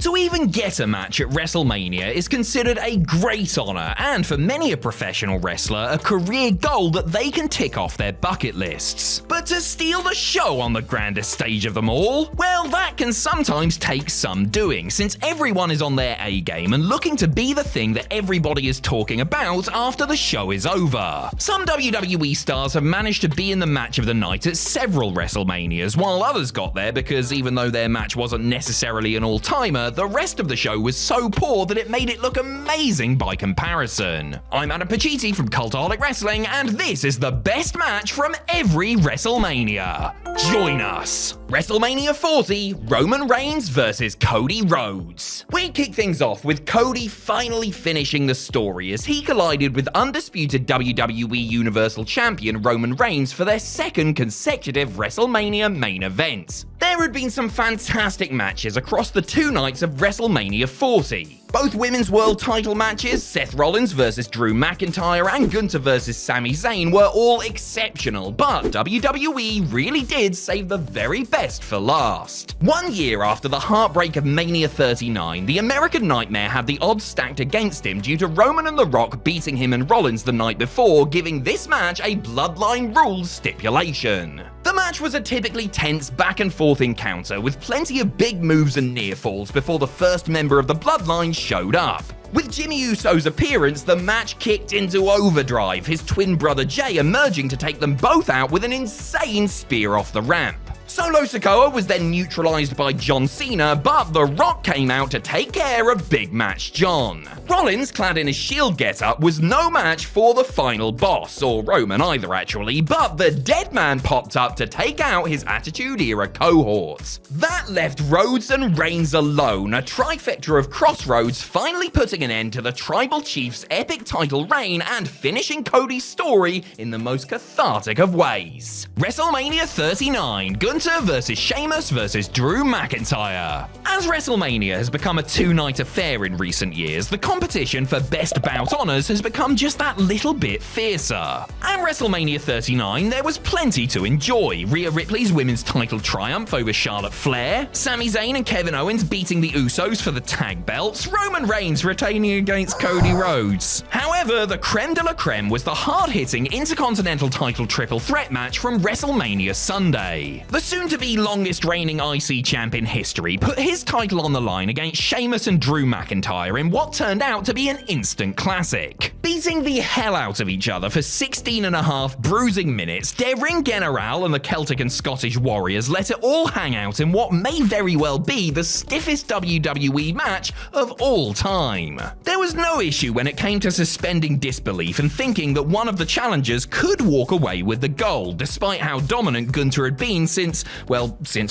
To even get a match at WrestleMania is considered a great honor, and for many a professional wrestler, a career goal that they can tick off their bucket lists. But to steal the show on the grandest stage of them all, well, that can sometimes take some doing, since everyone is on their A game and looking to be the thing that everybody is talking about after the show is over. Some WWE stars have managed to be in the match of the night at several WrestleManias, while others got there because even though their match wasn't necessarily an all-timer, the rest of the show was so poor that it made it look amazing by comparison. I'm Adam Pacitti from Cultaholic Wrestling, and this is the best match from every WrestleMania. Join us! WrestleMania 40, Roman Reigns vs Cody Rhodes. We kick things off with Cody finally finishing the story as he collided with undisputed WWE Universal Champion Roman Reigns for their second consecutive WrestleMania main event. There had been some fantastic matches across the 2 nights of WrestleMania 40. Both women's world title matches, Seth Rollins vs Drew McIntyre and Gunther vs Sami Zayn, were all exceptional, but WWE really did save the very best for last. 1 year after the heartbreak of Mania 39, the American Nightmare had the odds stacked against him due to Roman and The Rock beating him and Rollins the night before, giving this match a Bloodline Rules stipulation. The match was a typically tense back and forth encounter with plenty of big moves and near falls before the first member of the Bloodline showed up. With Jimmy Uso's appearance, the match kicked into overdrive, his twin brother Jay emerging to take them both out with an insane spear off the ramp. Solo Sikoa was then neutralized by John Cena, but The Rock came out to take care of Big Match John. Rollins, clad in his Shield getup, was no match for the final boss, or Roman either actually, but the Dead Man popped up to take out his Attitude Era cohort. That left Rhodes and Reigns alone, a trifecta of Crossroads finally putting an end to the Tribal Chief's epic title reign and finishing Cody's story in the most cathartic of ways. WrestleMania 39, Gunther vs Sheamus vs Drew McIntyre. As WrestleMania has become a 2-night affair in recent years, the competition for best bout honors has become just that little bit fiercer. At WrestleMania 39, there was plenty to enjoy. Rhea Ripley's women's title triumph over Charlotte Flair, Sami Zayn and Kevin Owens beating the Usos for the tag belts, Roman Reigns retaining against Cody Rhodes. However, the creme de la creme was the hard-hitting Intercontinental title triple threat match from WrestleMania Sunday. The soon-to-be longest reigning IC champ in history put his title on the line against Sheamus and Drew McIntyre in what turned out to be an instant classic. Beating the hell out of each other for 16.5 bruising minutes, their ring general and the Celtic and Scottish Warriors let it all hang out in what may very well be the stiffest WWE match of all time. There was no issue when it came to suspending disbelief and thinking that one of the challengers could walk away with the gold, despite how dominant Gunther had been since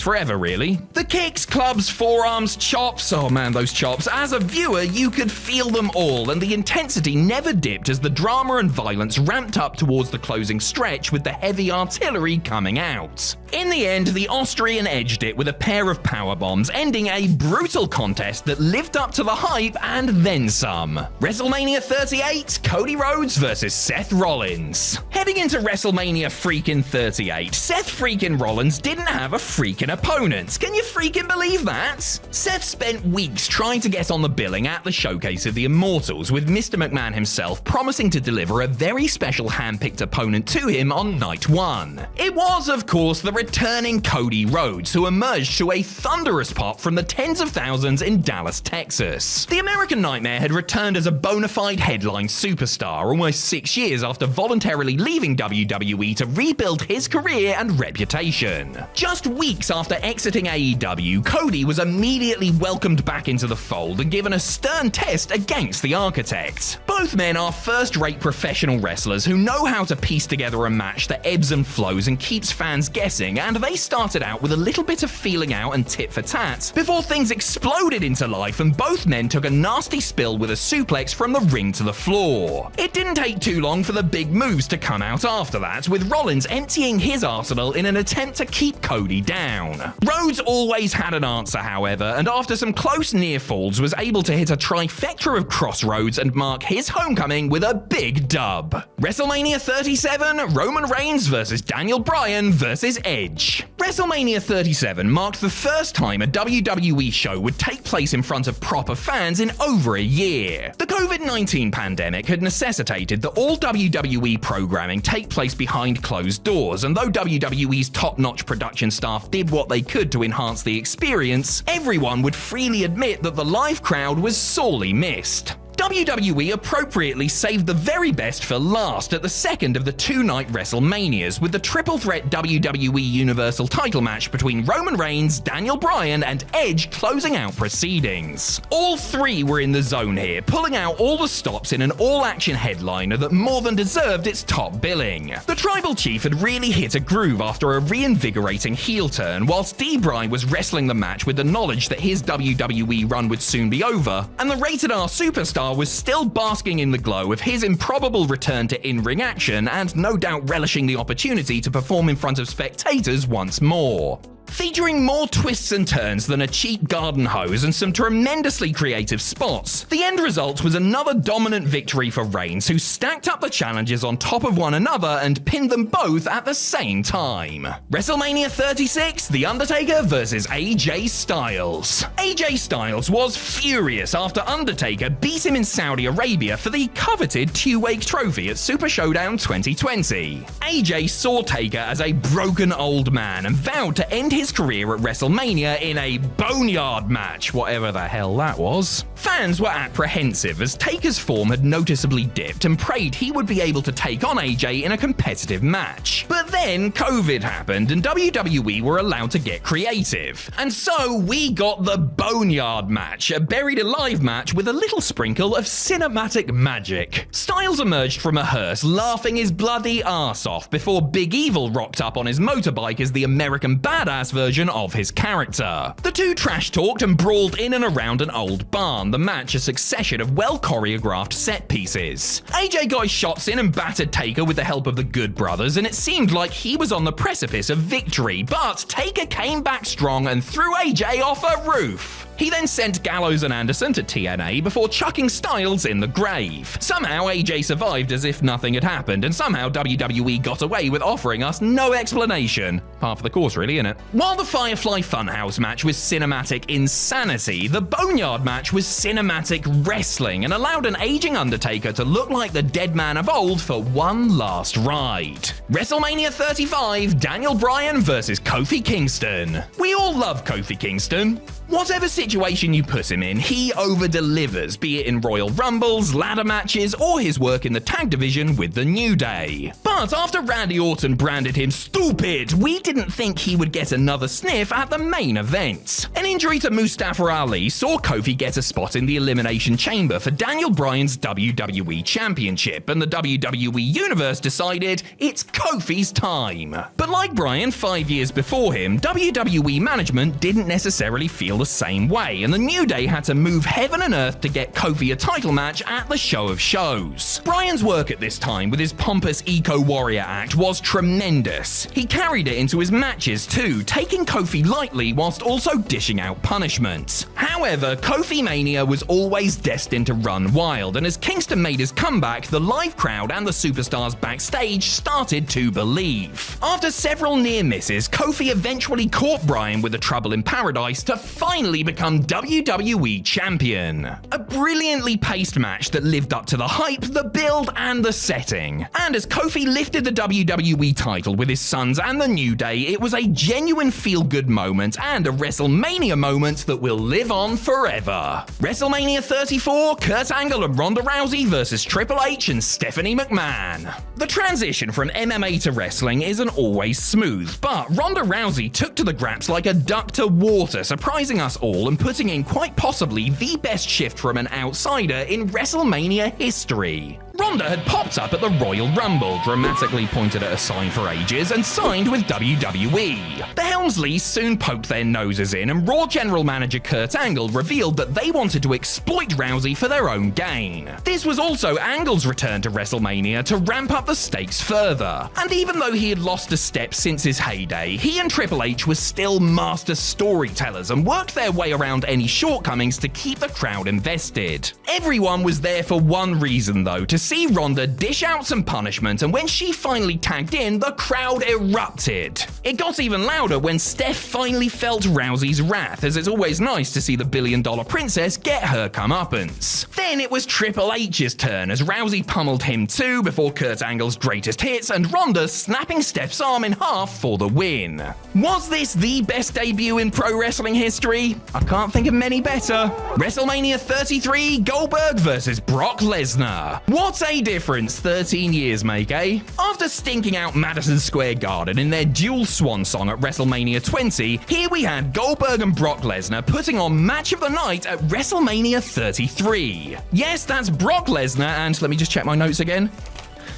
forever really. The kicks, clubs, forearms, chops, oh man those chops, as a viewer you could feel them all, and the intensity never dipped as the drama and violence ramped up towards the closing stretch with the heavy artillery coming out. In the end, the Austrian edged it with a pair of powerbombs, ending a brutal contest that lived up to the hype and then some. WrestleMania 38, Cody Rhodes vs Seth Rollins. Heading into WrestleMania freaking 38, Seth freaking Rollins didn't have a freaking opponent. Can you freaking believe that? Seth spent weeks trying to get on the billing at the Showcase of the Immortals, with Mr. McMahon himself promising to deliver a very special hand-picked opponent to him on night 1. It was, of course, the returning Cody Rhodes, who emerged to a thunderous pop from the tens of thousands in Dallas, Texas. The American Nightmare had returned as a bona fide headline superstar almost 6 years after voluntarily leaving WWE to rebuild his career and reputation. Just weeks after exiting AEW, Cody was immediately welcomed back into the fold and given a stern test against the Architect. Both men are first-rate professional wrestlers who know how to piece together a match that ebbs and flows and keeps fans guessing, and they started out with a little bit of feeling out and tit for tat before things exploded into life and both men took a nasty spill with a suplex from the ring to the floor. It didn't take too long for the big moves to come out after that, with Rollins emptying his arsenal in an attempt to keep take Cody down. Rhodes always had an answer, however, and after some close near falls was able to hit a trifecta of crossroads and mark his homecoming with a big dub. WrestleMania 37, Roman Reigns versus Daniel Bryan versus Edge. WrestleMania 37 marked the first time a WWE show would take place in front of proper fans in over a year. The COVID-19 pandemic had necessitated that all WWE programming take place behind closed doors, and though WWE's top-notch production staff did what they could to enhance the experience, everyone would freely admit that the live crowd was sorely missed. WWE appropriately saved the very best for last at the second of the two-night WrestleManias, with the triple threat WWE Universal title match between Roman Reigns, Daniel Bryan, and Edge closing out proceedings. All three were in the zone here, pulling out all the stops in an all-action headliner that more than deserved its top billing. The Tribal Chief had really hit a groove after a reinvigorating heel turn, whilst D-Bry was wrestling the match with the knowledge that his WWE run would soon be over, and the Rated R superstar was still basking in the glow of his improbable return to in-ring action and no doubt relishing the opportunity to perform in front of spectators once more. Featuring more twists and turns than a cheap garden hose and some tremendously creative spots, the end result was another dominant victory for Reigns, who stacked up the challenges on top of one another and pinned them both at the same time. WrestleMania 36, The Undertaker versus AJ Styles. AJ Styles was furious after Undertaker beat him in Saudi Arabia for the coveted two-week trophy at Super Showdown 2020. AJ saw Taker as a broken old man and vowed to end his career at WrestleMania in a boneyard match, whatever the hell that was. Fans were apprehensive as Taker's form had noticeably dipped and prayed he would be able to take on AJ in a competitive match. But then COVID happened and WWE were allowed to get creative. And so we got the boneyard match, a buried alive match with a little sprinkle of cinematic magic. Styles emerged from a hearse laughing his bloody arse off before Big Evil rocked up on his motorbike as the American badass version of his character. The two trash-talked and brawled in and around an old barn, the match a succession of well-choreographed set pieces. AJ got his shots in and battered Taker with the help of the Good Brothers, and it seemed like he was on the precipice of victory, but Taker came back strong and threw AJ off a roof. He then sent Gallows and Anderson to TNA before chucking Styles in the grave. Somehow AJ survived as if nothing had happened, and somehow WWE got away with offering us no explanation. Par for the course, really, innit? While the Firefly Funhouse match was cinematic insanity, the Boneyard match was cinematic wrestling and allowed an aging Undertaker to look like the dead man of old for one last ride. WrestleMania 35, Daniel Bryan versus Kofi Kingston. We all love Kofi Kingston. Whatever situation you put him in, he over-delivers, be it in Royal Rumbles, ladder matches, or his work in the tag division with the New Day. But after Randy Orton branded him stupid, we didn't think he would get another sniff at the main event. An injury to Mustafa Ali saw Kofi get a spot in the Elimination Chamber for Daniel Bryan's WWE Championship, and the WWE Universe decided it's Kofi's time. But like Bryan 5 years before him, WWE management didn't necessarily feel the same way, and the New Day had to move heaven and earth to get Kofi a title match at the Show of Shows. Bryan's work at this time with his pompous eco-warrior act was tremendous. He carried it into his matches too, taking Kofi lightly whilst also dishing out punishment. However, Kofi Mania was always destined to run wild, and as Kingston made his comeback, the live crowd and the superstars backstage started to believe. After several near misses, Kofi eventually caught Bryan with a Trouble in Paradise to finally become WWE Champion. A brilliantly paced match that lived up to the hype, the build, and the setting. And as Kofi lifted the WWE title with his sons and the New Day, it was a genuine feel-good moment and a WrestleMania moment that will live on forever. WrestleMania 34, Kurt Angle and Ronda Rousey versus Triple H and Stephanie McMahon. The transition from MMA to wrestling isn't always smooth, but Ronda Rousey took to the graps like a duck to water, surprising us all and putting in quite possibly the best shift from an outsider in WrestleMania history. Ronda had popped up at the Royal Rumble, dramatically pointed at a sign for ages, and signed with WWE. The Helmsleys soon poked their noses in, and Raw General Manager Kurt Angle revealed that they wanted to exploit Rousey for their own gain. This was also Angle's return to WrestleMania to ramp up the stakes further, and even though he had lost a step since his heyday, he and Triple H were still master storytellers and worked their way around any shortcomings to keep the crowd invested. Everyone was there for one reason though, to see Ronda dish out some punishment, and when she finally tagged in, the crowd erupted. It got even louder when Steph finally felt Rousey's wrath, as it's always nice to see the billion-dollar princess get her comeuppance. Then it was Triple H's turn as Rousey pummeled him too before Kurt Angle's greatest hits and Ronda snapping Steph's arm in half for the win. Was this the best debut in pro wrestling history? I can't think of many better. WrestleMania 33, Goldberg vs Brock Lesnar. What a difference 13 years make, eh? After stinking out Madison Square Garden in their dual swan song at WrestleMania 20, here we had Goldberg and Brock Lesnar putting on match of the night at WrestleMania 33. Yes, that's Brock Lesnar and let me just check my notes again.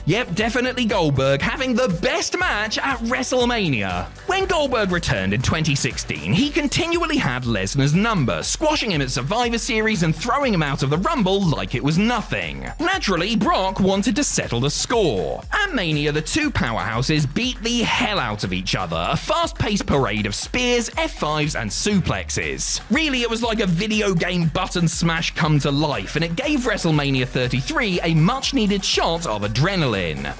Yep, definitely Goldberg having the best match at WrestleMania. When Goldberg returned in 2016, he continually had Lesnar's number, squashing him at Survivor Series and throwing him out of the Rumble like it was nothing. Naturally, Brock wanted to settle the score. At Mania, the two powerhouses beat the hell out of each other, a fast-paced parade of spears, F5s, and suplexes. Really, it was like a video game button smash come to life, and it gave WrestleMania 33 a much-needed shot of adrenaline.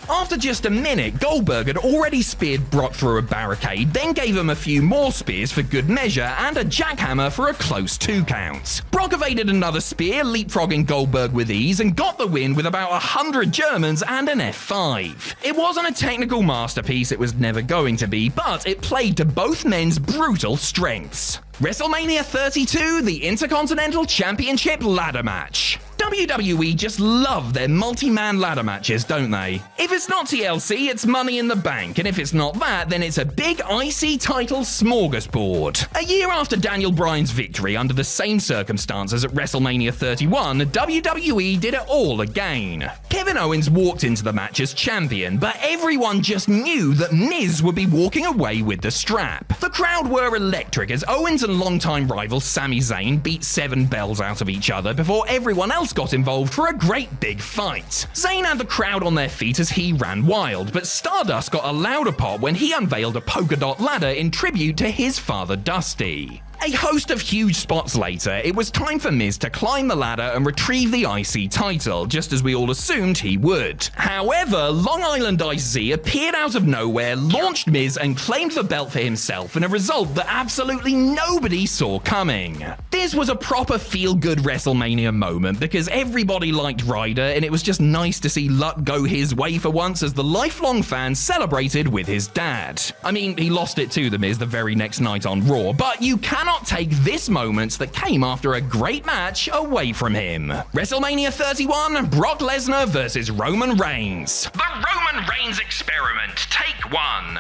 After just a minute, Goldberg had already speared Brock through a barricade, then gave him a few more spears for good measure and a jackhammer for a close 2 count. Brock evaded another spear, leapfrogging Goldberg with ease, and got the win with about 100 Germans and an F5. It wasn't a technical masterpiece, it was never going to be, but it played to both men's brutal strengths. WrestleMania 32, the Intercontinental Championship ladder match. WWE just love their multi-man ladder matches, don't they? If it's not TLC, it's Money in the Bank, and if it's not that, then it's a big IC title smorgasbord. A year after Daniel Bryan's victory under the same circumstances at WrestleMania 31, WWE did it all again. Kevin Owens walked into the match as champion, but everyone just knew that Miz would be walking away with the strap. The crowd were electric as Owens and longtime rival Sami Zayn beat 7 bells out of each other before everyone else got involved for a great big fight. Zayn had the crowd on their feet as he ran wild, but Stardust got a louder pop when he unveiled a polka dot ladder in tribute to his father Dusty. A host of huge spots later, it was time for Miz to climb the ladder and retrieve the IC title, just as we all assumed he would. However, Long Island Ice appeared out of nowhere, launched Miz and claimed the belt for himself in a result that absolutely nobody saw coming. This was a proper feel-good WrestleMania moment because everybody liked Ryder and it was just nice to see luck go his way for once as the lifelong fan celebrated with his dad. I mean, he lost it to The Miz the very next night on Raw, but you cannot take this moment that came after a great match away from him. WrestleMania 31, Brock Lesnar vs Roman Reigns. The Roman Reigns Experiment, Take 1.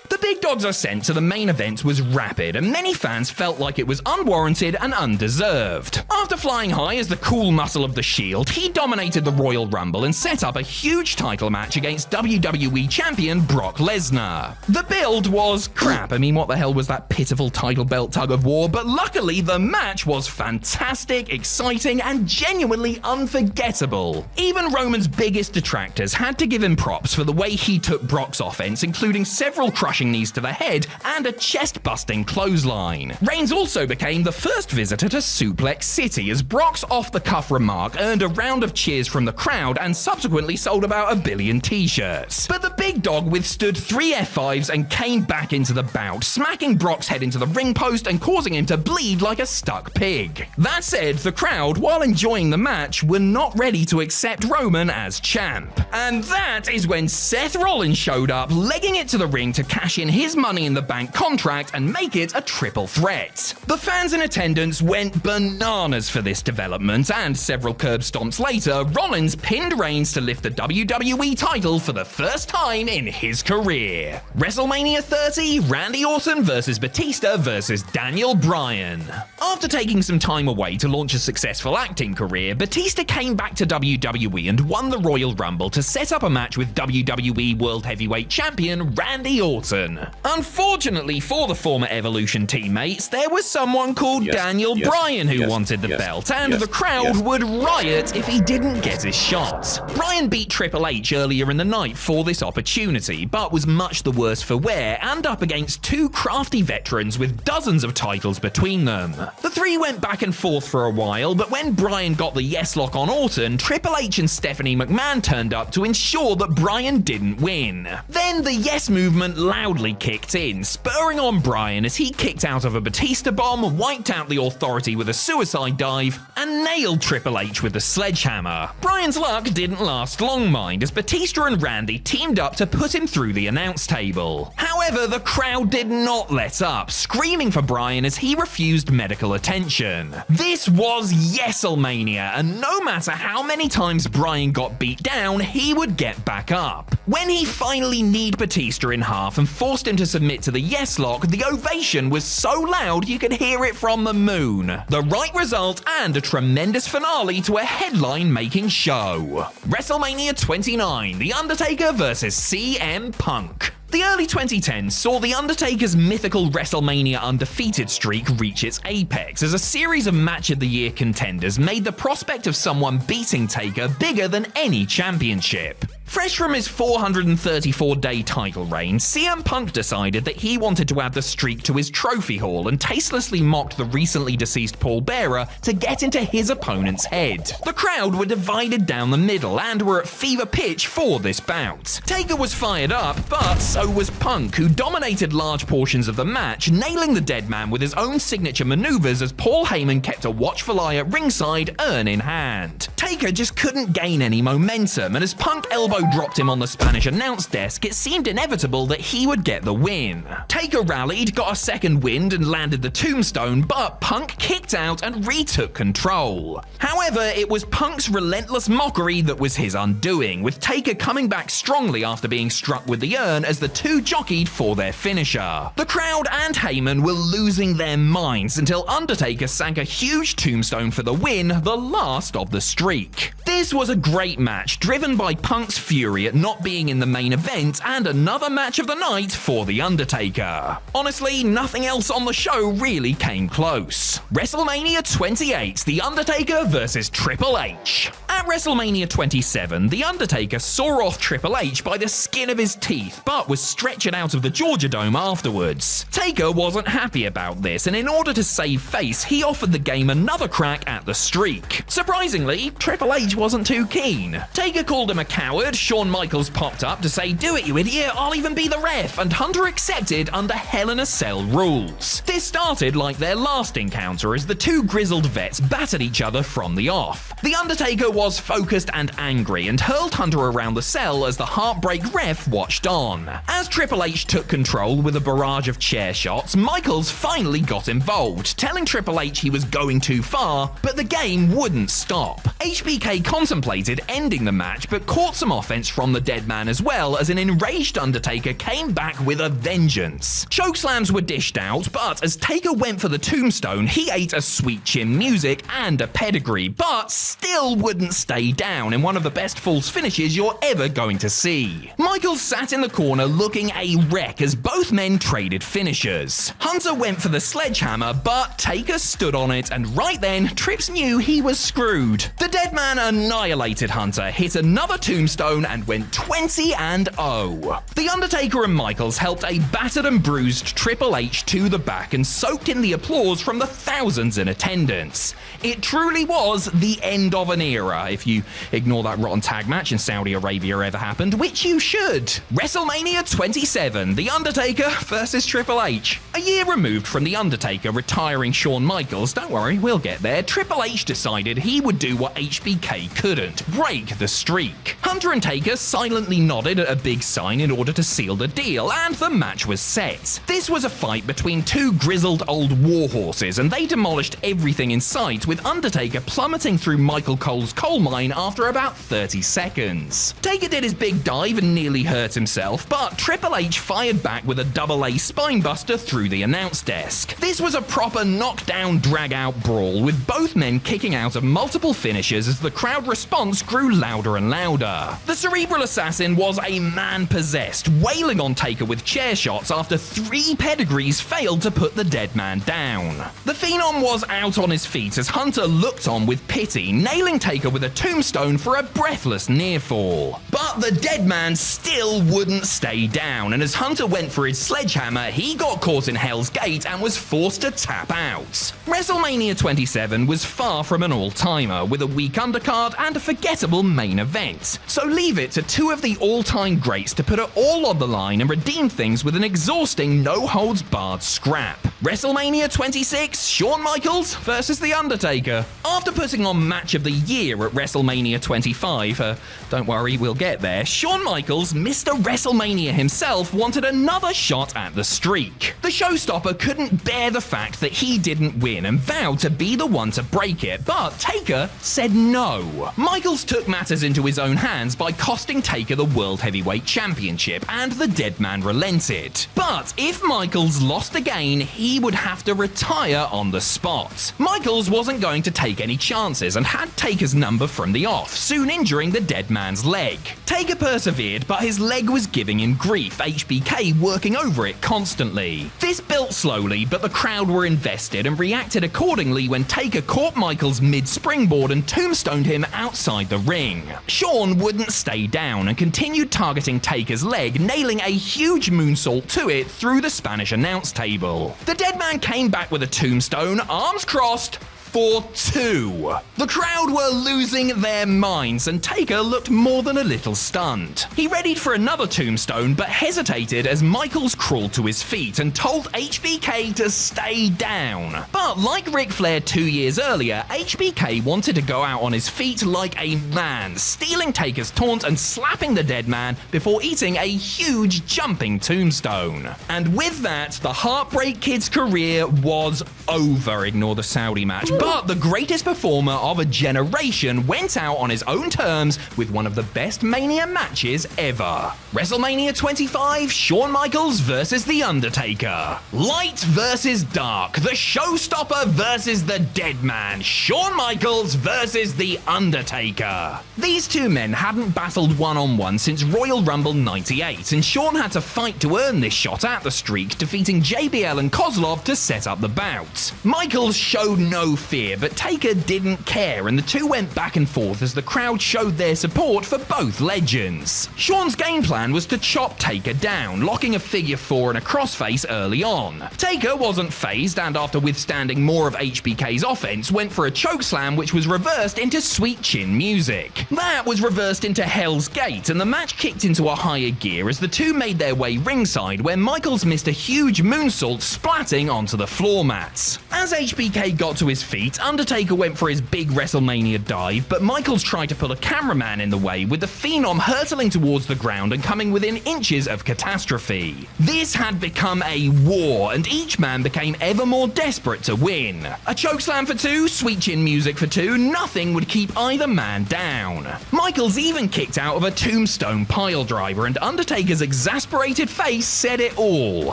The big dogs I sent to the main event was rapid, and many fans felt like it was unwarranted and undeserved. After flying high as the cool muscle of the Shield, he dominated the Royal Rumble and set up a huge title match against WWE Champion Brock Lesnar. The build was crap. I mean, what the hell was that pitiful title belt tug of war? But luckily, the match was fantastic, exciting, and genuinely unforgettable. Even Roman's biggest detractors had to give him props for the way he took Brock's offense, including several crushing knees to the head and a chest-busting clothesline. Reigns also became the first visitor to Suplex City as Brock's off-the-cuff remark earned a round of cheers from the crowd and subsequently sold about 1 billion t-shirts. But the big dog withstood 3 F5s and came back into the bout, smacking Brock's head into the ring post and causing him to bleed like a stuck pig. That said, the crowd, while enjoying the match, were not ready to accept Roman as champ. And that is when Seth Rollins showed up, legging it to the ring to cash cash in his Money in the Bank contract and make it a triple threat. The fans in attendance went bananas for this development, and several curb stomps later, Rollins pinned Reigns to lift the WWE title for the first time in his career. WrestleMania 30, Randy Orton vs. Batista vs. Daniel Bryan. After taking some time away to launch a successful acting career, Batista came back to WWE and won the Royal Rumble to set up a match with WWE World Heavyweight Champion Randy Orton. Unfortunately for the former Evolution teammates, there was someone called Daniel Bryan who wanted the belt, and the crowd would riot if he didn't get his shot. Bryan beat Triple H earlier in the night for this opportunity, but was much the worse for wear and up against two crafty veterans with dozens of titles between them. The three went back and forth for a while, but when Bryan got the yes lock on Orton, Triple H and Stephanie McMahon turned up to ensure that Bryan didn't win. Then the yes movement loudly kicked in, spurring on Bryan as he kicked out of a Batista bomb, wiped out the Authority with a suicide dive, and nailed Triple H with the sledgehammer. Bryan's luck didn't last long, mind, as Batista and Randy teamed up to put him through the announce table. However, the crowd did not let up, screaming for Bryan as he refused medical attention. This was Yeselmania, and no matter how many times Bryan got beat down, he would get back up. When he finally kneed Batista in half and forced him to submit to the yes lock, the ovation was so loud you could hear it from the moon. The right result and a tremendous finale to a headline-making show. WrestleMania 29, The Undertaker vs. CM Punk. The early 2010s saw The Undertaker's mythical WrestleMania undefeated streak reach its apex as a series of Match of the Year contenders made the prospect of someone beating Taker bigger than any championship. Fresh from his 434-day title reign, CM Punk decided that he wanted to add the streak to his trophy haul and tastelessly mocked the recently deceased Paul Bearer to get into his opponent's head. The crowd were divided down the middle and were at fever pitch for this bout. Taker was fired up, but so was Punk, who dominated large portions of the match, nailing the dead man with his own signature maneuvers as Paul Heyman kept a watchful eye at ringside, urn in hand. Taker just couldn't gain any momentum, and as Punk elbowed dropped him on the Spanish announce desk, it seemed inevitable that he would get the win. Taker rallied, got a second wind and landed the tombstone, but Punk kicked out and retook control. However, it was Punk's relentless mockery that was his undoing, with Taker coming back strongly after being struck with the urn as the two jockeyed for their finisher. The crowd and Heyman were losing their minds until Undertaker sank a huge tombstone for the win, the last of the streak. This was a great match, driven by Punk's fury at not being in the main event, and another match of the night for The Undertaker. Honestly, nothing else on the show really came close. WrestleMania 28, The Undertaker vs. Triple H. At WrestleMania 27, The Undertaker saw off Triple H by the skin of his teeth, but was stretched out of the Georgia Dome afterwards. Taker wasn't happy about this, and in order to save face, he offered the game another crack at the streak. Surprisingly, Triple H wasn't too keen. Taker called him a coward, Shawn Michaels popped up to say, "Do it, you idiot, I'll even be the ref," and Hunter accepted under Hell in a Cell rules. This started like their last encounter as the two grizzled vets battered each other from the off. The Undertaker was focused and angry and hurled Hunter around the cell as the Heartbreak ref watched on. As Triple H took control with a barrage of chair shots, Michaels finally got involved, telling Triple H he was going too far, but the game wouldn't stop. HBK contemplated ending the match, but caught some offense from the dead man as well, as an enraged Undertaker came back with a vengeance. Chokeslams were dished out, but as Taker went for the tombstone, he ate a Sweet Chin Music and a pedigree, but still wouldn't stay down in one of the best false finishes you're ever going to see. Michaels sat in the corner looking a wreck as both men traded finishers. Hunter went for the sledgehammer, but Taker stood on it, and right then, Trips knew he was screwed. The dead man annihilated Hunter, hit another tombstone, and went 20-0. The Undertaker and Michaels helped a battered and bruised Triple H to the back and soaked in the applause from the thousands in attendance. It truly was the end of an era, if you ignore that rotten tag match in Saudi Arabia ever happened, which you should. WrestleMania 27, The Undertaker vs. Triple H. A year removed from The Undertaker retiring Shawn Michaels, don't worry, we'll get there, Triple H decided he would do what HBK they couldn't break the streak. Hunter and Taker silently nodded at a big sign in order to seal the deal, and the match was set. This was a fight between two grizzled old warhorses, and they demolished everything in sight, with Undertaker plummeting through Michael Cole's coal mine after about 30 seconds. Taker did his big dive and nearly hurt himself, but Triple H fired back with a double-A spinebuster through the announce desk. This was a proper knockdown, drag-out brawl, with both men kicking out of multiple finishes as the crowd response grew louder and louder. The Cerebral Assassin was a man possessed, wailing on Taker with chair shots after 3 pedigrees failed to put the dead man down. The Phenom was out on his feet as Hunter looked on with pity, nailing Taker with a tombstone for a breathless near fall. But the dead man still wouldn't stay down, and as Hunter went for his sledgehammer, he got caught in Hell's Gate and was forced to tap out. WrestleMania 27 was far from an all-timer, with a weak undercard and a forgettable main event. So leave it to two of the all-time greats to put it all on the line and redeem things with an exhausting no-holds-barred scrap. WrestleMania 26, Shawn Michaels versus The Undertaker. After putting on Match of the Year at WrestleMania 25, don't worry, we'll get there, Shawn Michaels, Mr. WrestleMania himself, wanted another shot at the streak. The showstopper couldn't bear the fact that he didn't win and vowed to be the one to break it, but Taker said no. Michaels took matters into his own hands by costing Taker the World Heavyweight Championship, and the dead man relented. But if Michaels lost again, he would have to retire on the spot. Michaels wasn't going to take any chances and had Taker's number from the off, soon injuring the dead man's leg. Taker persevered, but his leg was giving him grief, HBK working over it constantly. This built slowly, but the crowd were invested and reacted accordingly when Taker caught Michaels mid-springboard and tombstoned him outside the ring. Shawn wouldn't stay down and continued targeting Taker's leg, nailing a huge moonsault to it through the Spanish announce table. The dead man came back with a tombstone, arms crossed, for 2. The crowd were losing their minds, and Taker looked more than a little stunned. He readied for another tombstone, but hesitated as Michaels crawled to his feet and told HBK to stay down. But like Ric Flair 2 years earlier, HBK wanted to go out on his feet like a man, stealing Taker's taunt and slapping the dead man before eating a huge jumping tombstone. And with that, the Heartbreak Kid's career was over. Ignore the Saudi match. But the greatest performer of a generation went out on his own terms with one of the best Mania matches ever. WrestleMania 25, Shawn Michaels versus The Undertaker. Light versus dark, the showstopper versus the dead man, Shawn Michaels versus The Undertaker. These two men hadn't battled one-on-one since Royal Rumble 98, and Shawn had to fight to earn this shot at the streak, defeating JBL and Kozlov to set up the bout. Michaels showed no fear, but Taker didn't care, and the two went back and forth as the crowd showed their support for both legends. Shawn's game plan was to chop Taker down, locking a figure 4 and a crossface early on. Taker wasn't phased, and after withstanding more of HBK's offense, went for a chokeslam which was reversed into sweet chin music. That was reversed into Hell's Gate, and the match kicked into a higher gear as the two made their way ringside, where Michaels missed a huge moonsault splatting onto the floor mats. As HBK got to his feet, Undertaker went for his big WrestleMania dive, but Michaels tried to put a cameraman in the way, with the Phenom hurtling towards the ground and coming within inches of catastrophe. This had become a war, and each man became ever more desperate to win. A chokeslam for 2, sweet chin music for 2, nothing would keep either man down. Michaels even kicked out of a tombstone piledriver, and Undertaker's exasperated face said it all.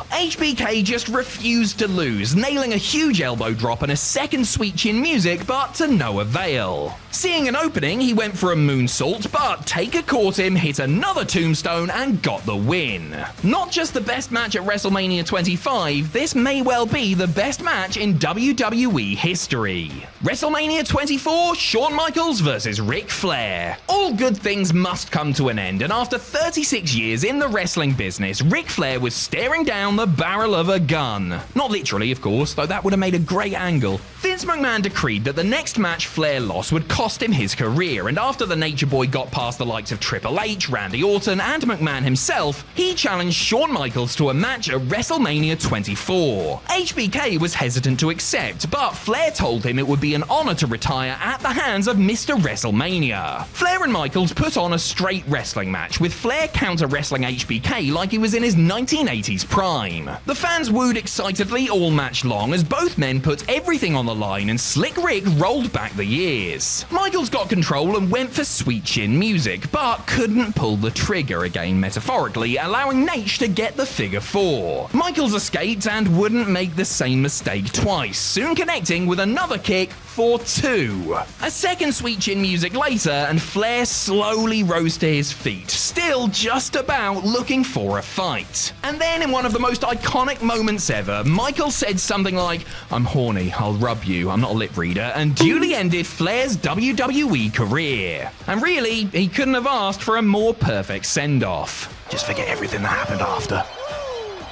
HBK just refused to lose, nailing a huge elbow drop and a second sweet chin music, but to no avail. Seeing an opening, he went for a moonsault, but Taker caught him, hit another tombstone, and got the win. Not just the best match at WrestleMania 25, this may well be the best match in WWE history. WrestleMania 24, Shawn Michaels versus Ric Flair. All good things must come to an end, and after 36 years in the wrestling business, Ric Flair was staring down the barrel of a gun. Not literally, of course, though that would have made a great angle. Vince McMahon Man decreed that the next match Flair lost would cost him his career, and after the Nature Boy got past the likes of Triple H, Randy Orton, and McMahon himself, he challenged Shawn Michaels to a match at WrestleMania 24. HBK was hesitant to accept, but Flair told him it would be an honor to retire at the hands of Mr. WrestleMania. Flair and Michaels put on a straight wrestling match, with Flair counter-wrestling HBK like he was in his 1980s prime. The fans wooed excitedly all match long as both men put everything on the line and Slick Rick rolled back the years. Michaels got control and went for sweet chin music, but couldn't pull the trigger, again metaphorically, allowing Nate to get the figure 4. Michaels escaped and wouldn't make the same mistake twice, soon connecting with another kick for 2. A second sweet chin music later, and Flair slowly rose to his feet, still just about looking for a fight. And then in one of the most iconic moments ever, Michaels said something like, "I'm horny, I'll rub you, I'm not a lip reader," and duly ended Flair's WWE career. And really, he couldn't have asked for a more perfect send-off. Just forget everything that happened after.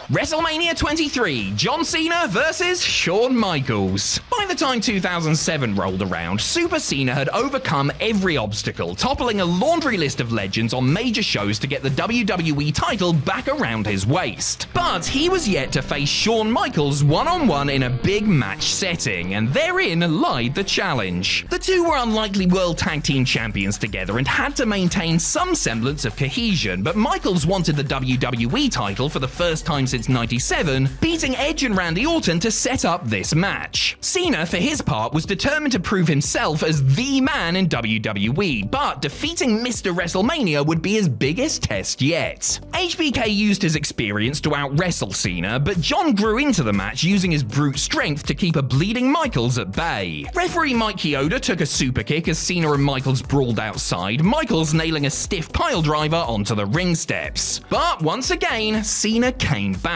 WrestleMania 23, John Cena versus Shawn Michaels. By the time 2007 rolled around, Super Cena had overcome every obstacle, toppling a laundry list of legends on major shows to get the WWE title back around his waist. But he was yet to face Shawn Michaels one-on-one in a big match setting, and therein lied the challenge. The two were unlikely World Tag Team Champions together and had to maintain some semblance of cohesion, but Michaels wanted the WWE title for the first time since 97, beating Edge and Randy Orton to set up this match. Cena, for his part, was determined to prove himself as the man in WWE, but defeating Mr. WrestleMania would be his biggest test yet. HBK used his experience to out-wrestle Cena, but John grew into the match using his brute strength to keep a bleeding Michaels at bay. Referee Mike Chioda took a super kick as Cena and Michaels brawled outside, Michaels nailing a stiff piledriver onto the ring steps. But once again, Cena came back.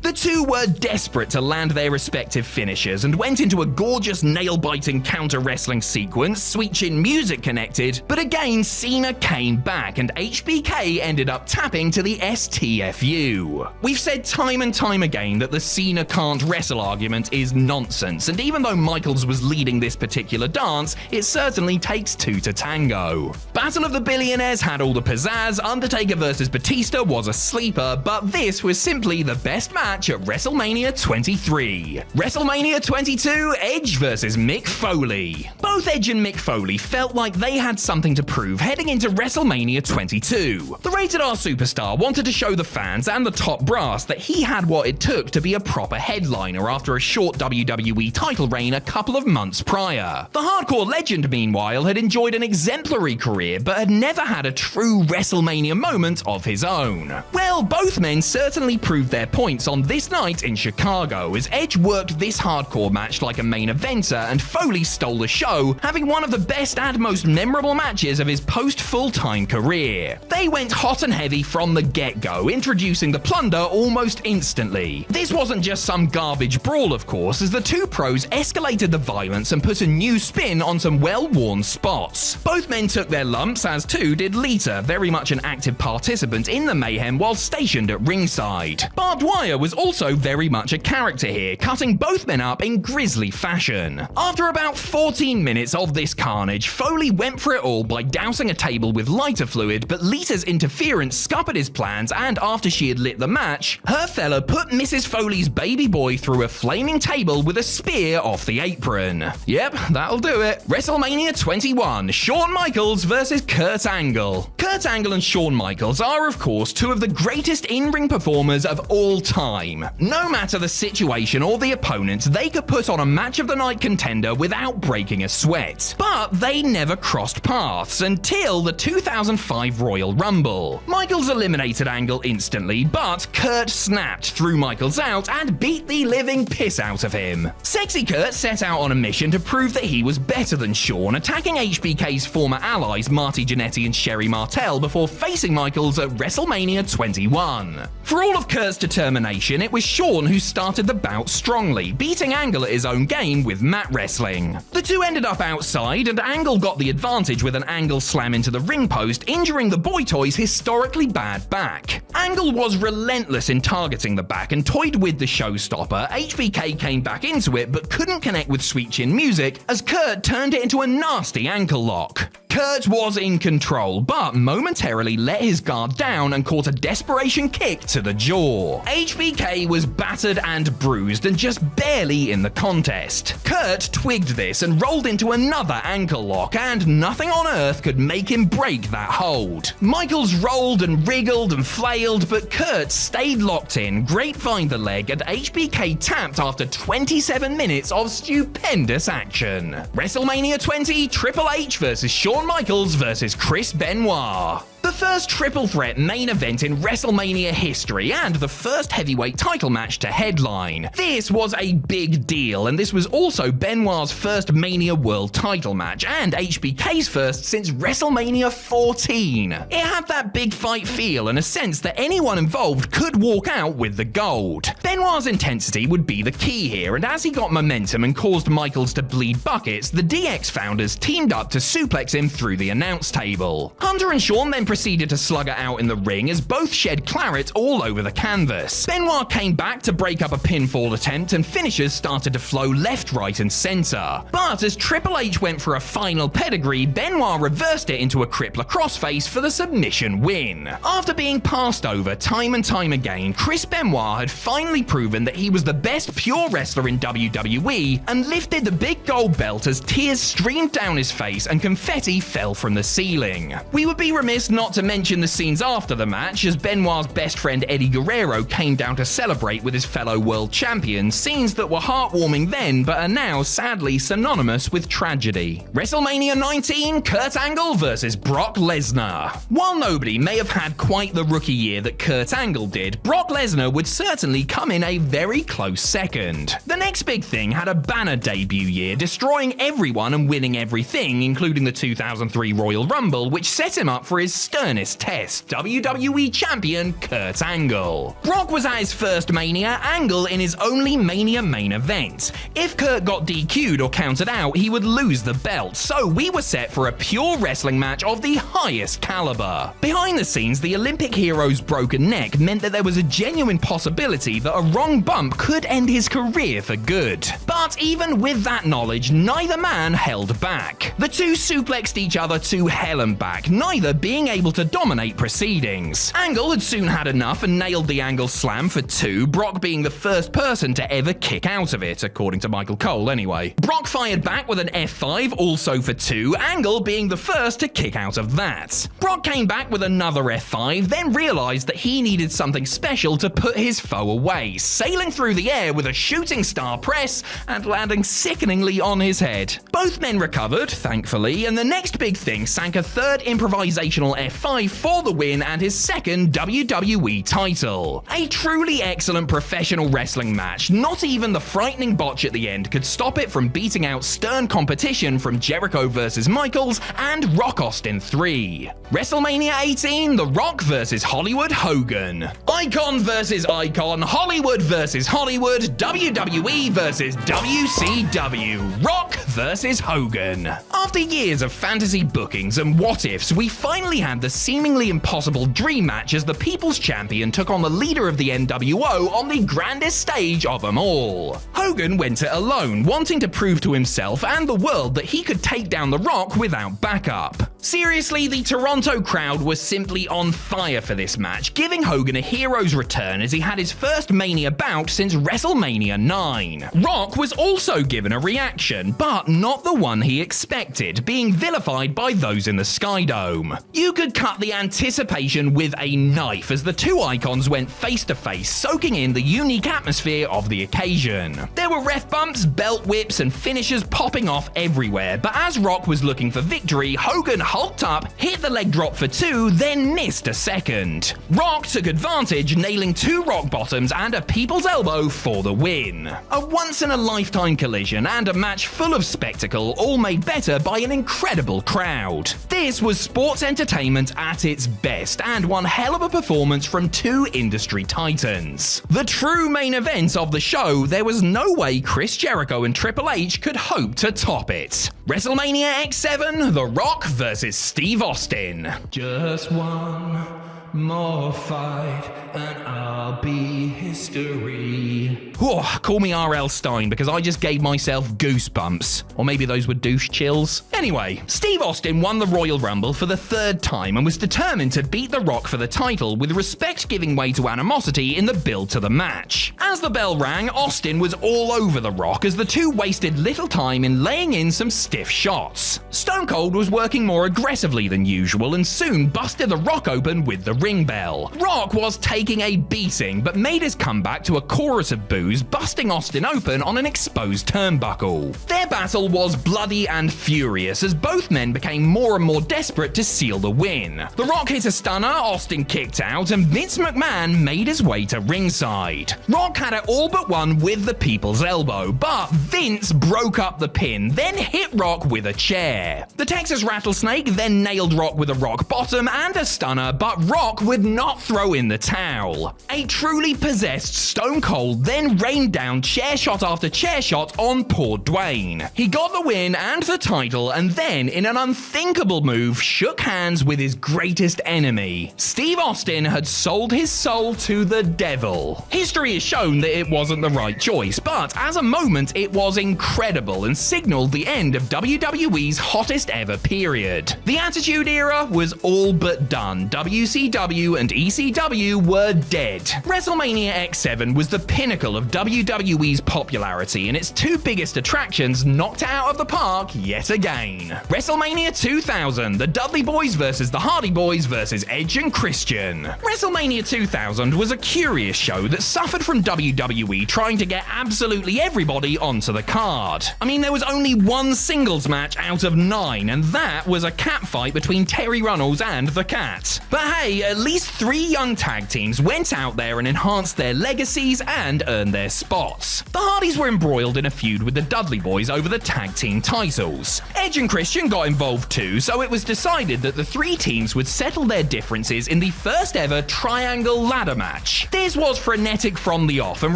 The two were desperate to land their respective finishes and went into a gorgeous nail-biting counter-wrestling sequence, sweet chin music connected, but again Cena came back and HBK ended up tapping to the STFU. We've said time and time again that the Cena can't wrestle argument is nonsense, and even though Michaels was leading this particular dance, it certainly takes two to tango. Battle of the Billionaires had all the pizzazz, Undertaker vs Batista was a sleeper, but this was simply the best match at WrestleMania 23. WrestleMania 22, Edge vs Mick Foley. Both Edge and Mick Foley felt like they had something to prove heading into WrestleMania 22. The Rated R superstar wanted to show the fans and the top brass that he had what it took to be a proper headliner after a short WWE title reign a couple of months prior. The hardcore legend, meanwhile, had enjoyed an exemplary career but had never had a true WrestleMania moment of his own. Well, both men certainly proved their points on this night in Chicago, as Edge worked this hardcore match like a main eventer and Foley stole the show, having one of the best and most memorable matches of his post-full-time career. They went hot and heavy from the get-go, introducing the plunder almost instantly. This wasn't just some garbage brawl, of course, as the two pros escalated the violence and put a new spin on some well-worn spots. Both men took their lumps, as too did Lita, very much an active participant in the mayhem while stationed at ringside. Barbed wire was also very much a character here, cutting both men up in grisly fashion. After about 14 minutes of this carnage, Foley went for it all by dousing a table with lighter fluid, but Lita's interference scuppered his plans, and after she had lit the match, her fella put Mrs. Foley's baby boy through a flaming table with a spear off the apron. Yep, that'll do it. WrestleMania 21, Shawn Michaels versus Kurt Angle. Kurt Angle and Shawn Michaels are, of course, two of the greatest in-ring performers of all time. No matter the situation or the opponent, they could put on a match of the night contender without breaking a sweat. But they never crossed paths until the 2005 Royal Rumble. Michaels eliminated Angle instantly, but Kurt snapped, threw Michaels out, and beat the living piss out of him. Sexy Kurt set out on a mission to prove that he was better than Shawn, attacking HBK's former allies Marty Jannetty and Sherry Martel before facing Michaels at WrestleMania 21. For all of Kurt's determination, it was Shawn who started the bout strongly, beating Angle at his own game with mat wrestling. The two ended up outside, and Angle got the advantage with an Angle slam into the ring post, injuring the Boy Toy's historically bad back. Angle was relentless in targeting the back and toyed with the showstopper. HBK came back into it but couldn't connect with Sweet Chin Music as Kurt turned it into a nasty ankle lock. Kurt was in control, but momentarily let his guard down and caught a desperation kick to the jaw. HBK was battered and bruised and just barely in the contest. Kurt twigged this and rolled into another ankle lock, and nothing on earth could make him break that hold. Michaels rolled and wriggled and flailed, but Kurt stayed locked in, grapevined the leg, and HBK tapped after 27 minutes of stupendous action. WrestleMania 20, Triple H versus Shawn Michaels versus Chris Benoit. The first triple threat main event in WrestleMania history and the first heavyweight title match to headline. This was a big deal, and this was also Benoit's first Mania World title match and HBK's first since WrestleMania 14. It had that big fight feel and a sense that anyone involved could walk out with the gold. Benoit's intensity would be the key here, and as he got momentum and caused Michaels to bleed buckets, the DX founders teamed up to suplex him through the announce table. Hunter and Shawn then proceeded to slug it out in the ring as both shed claret all over the canvas. Benoit came back to break up a pinfall attempt, and finishers started to flow left, right, and center. But as Triple H went for a final pedigree, Benoit reversed it into a crippler crossface for the submission win. After being passed over time and time again, Chris Benoit had finally proven that he was the best pure wrestler in WWE and lifted the big gold belt as tears streamed down his face and confetti fell from the ceiling. We would be remiss not to mention the scenes after the match, as Benoit's best friend Eddie Guerrero came down to celebrate with his fellow world champion, scenes that were heartwarming then but are now sadly synonymous with tragedy. WrestleMania 19, Kurt Angle versus Brock Lesnar. While nobody may have had quite the rookie year that Kurt Angle did, Brock Lesnar would certainly come in a very close second. The next big thing had a banner debut year, destroying everyone and winning everything, including the 2003 Royal Rumble, which set him up for his sternest test, WWE Champion Kurt Angle. Brock was at his first Mania, Angle in his only Mania main event. If Kurt got DQ'd or counted out, he would lose the belt, so we were set for a pure wrestling match of the highest caliber. Behind the scenes, the Olympic hero's broken neck meant that there was a genuine possibility that a wrong bump could end his career for good. But even with that knowledge, neither man held back. The two suplexed each other to hell and back, neither being able to dominate proceedings. Angle had soon had enough and nailed the Angle Slam for 2, Brock being the first person to ever kick out of it, according to Michael Cole anyway. Brock fired back with an F5, also for 2, Angle being the first to kick out of that. Brock came back with another F5, then realized that he needed something special to put his foe away, sailing through the air with a shooting star press and landing sickeningly on his head. Both men recovered, thankfully, and the next big thing sank a third improvisational F5 for the win and his second WWE title. A truly excellent professional wrestling match. Not even the frightening botch at the end could stop it from beating out stern competition from Jericho vs. Michaels and Rock Austin 3. WrestleMania 18, The Rock vs. Hollywood Hogan. Icon vs. Icon, Hollywood vs. Hollywood, WWE vs. WCW. Rock vs. Hogan. After years of fantasy bookings and what-ifs, we finally had the seemingly impossible dream match as the People's Champion took on the leader of the NWO on the grandest stage of them all. Hogan went it alone, wanting to prove to himself and the world that he could take down The Rock without backup. Seriously, the Toronto crowd was simply on fire for this match, giving Hogan a hero's return as he had his first Mania bout since WrestleMania 9. Rock was also given a reaction, but not the one he expected, being vilified by those in the Skydome. You could cut the anticipation with a knife as the two icons went face to face, soaking in the unique atmosphere of the occasion. There were ref bumps, belt whips, and finishers popping off everywhere, but as Rock was looking for victory, Hogan hulked up, hit the leg drop for 2, then missed a second. Rock took advantage, nailing 2 rock bottoms and a people's elbow for the win. A once-in-a-lifetime collision and a match full of spectacle, all made better by an incredible crowd. This was sports entertainment at its best, and one hell of a performance from 2 industry titans. The true main event of the show, there was no way Chris Jericho and Triple H could hope to top it. WrestleMania X7, The Rock vs. Steve Austin. Just one more fight and I'll be history. Oh, call me R.L. Stein because I just gave myself goosebumps. Or maybe those were douche chills. Anyway, Steve Austin won the Royal Rumble for the 3rd time and was determined to beat The Rock for the title, with respect giving way to animosity in the build to the match. As the bell rang, Austin was all over The Rock as the two wasted little time in laying in some stiff shots. Stone Cold was working more aggressively than usual and soon busted The Rock open with the ring bell. Rock was taking a beating but made his comeback to a chorus of boos, busting Austin open on an exposed turnbuckle. Their battle was bloody and furious as both men became more and more desperate to seal the win. The Rock hit a stunner, Austin kicked out, and Vince McMahon made his way to ringside. Rock had it all but won with the people's elbow, but Vince broke up the pin, then hit Rock with a chair. The Texas Rattlesnake then nailed Rock with a rock bottom and a stunner, but Rock would not throw in the towel. A truly possessed Stone Cold then rained down chair shot after chair shot on poor Dwayne. He got the win and the title, and then, in an unthinkable move, shook hands with his greatest enemy. Steve Austin had sold his soul to the devil. History has shown that it wasn't the right choice, but as a moment it was incredible and signaled the end of WWE's hottest ever period. The Attitude Era was all but done. WCW and ECW were dead. WrestleMania X7 was the pinnacle of WWE's popularity, and its 2 biggest attractions knocked it out of the park yet again. WrestleMania 2000, the Dudley Boys vs. the Hardy Boys vs. Edge and Christian. WrestleMania 2000 was a curious show that suffered from WWE trying to get absolutely everybody onto the card. I mean, there was only 1 singles match out of 9, and that was a cat fight between Terry Runnels and the Cat. But hey, at least 3 young tag teams went out there and enhanced their legacies and earned their spots. The Hardys were embroiled in a feud with the Dudley Boys over the tag team titles. Edge and Christian got involved too, so it was decided that the 3 teams would settle their differences in the first ever triangle ladder match. This was frenetic from the off and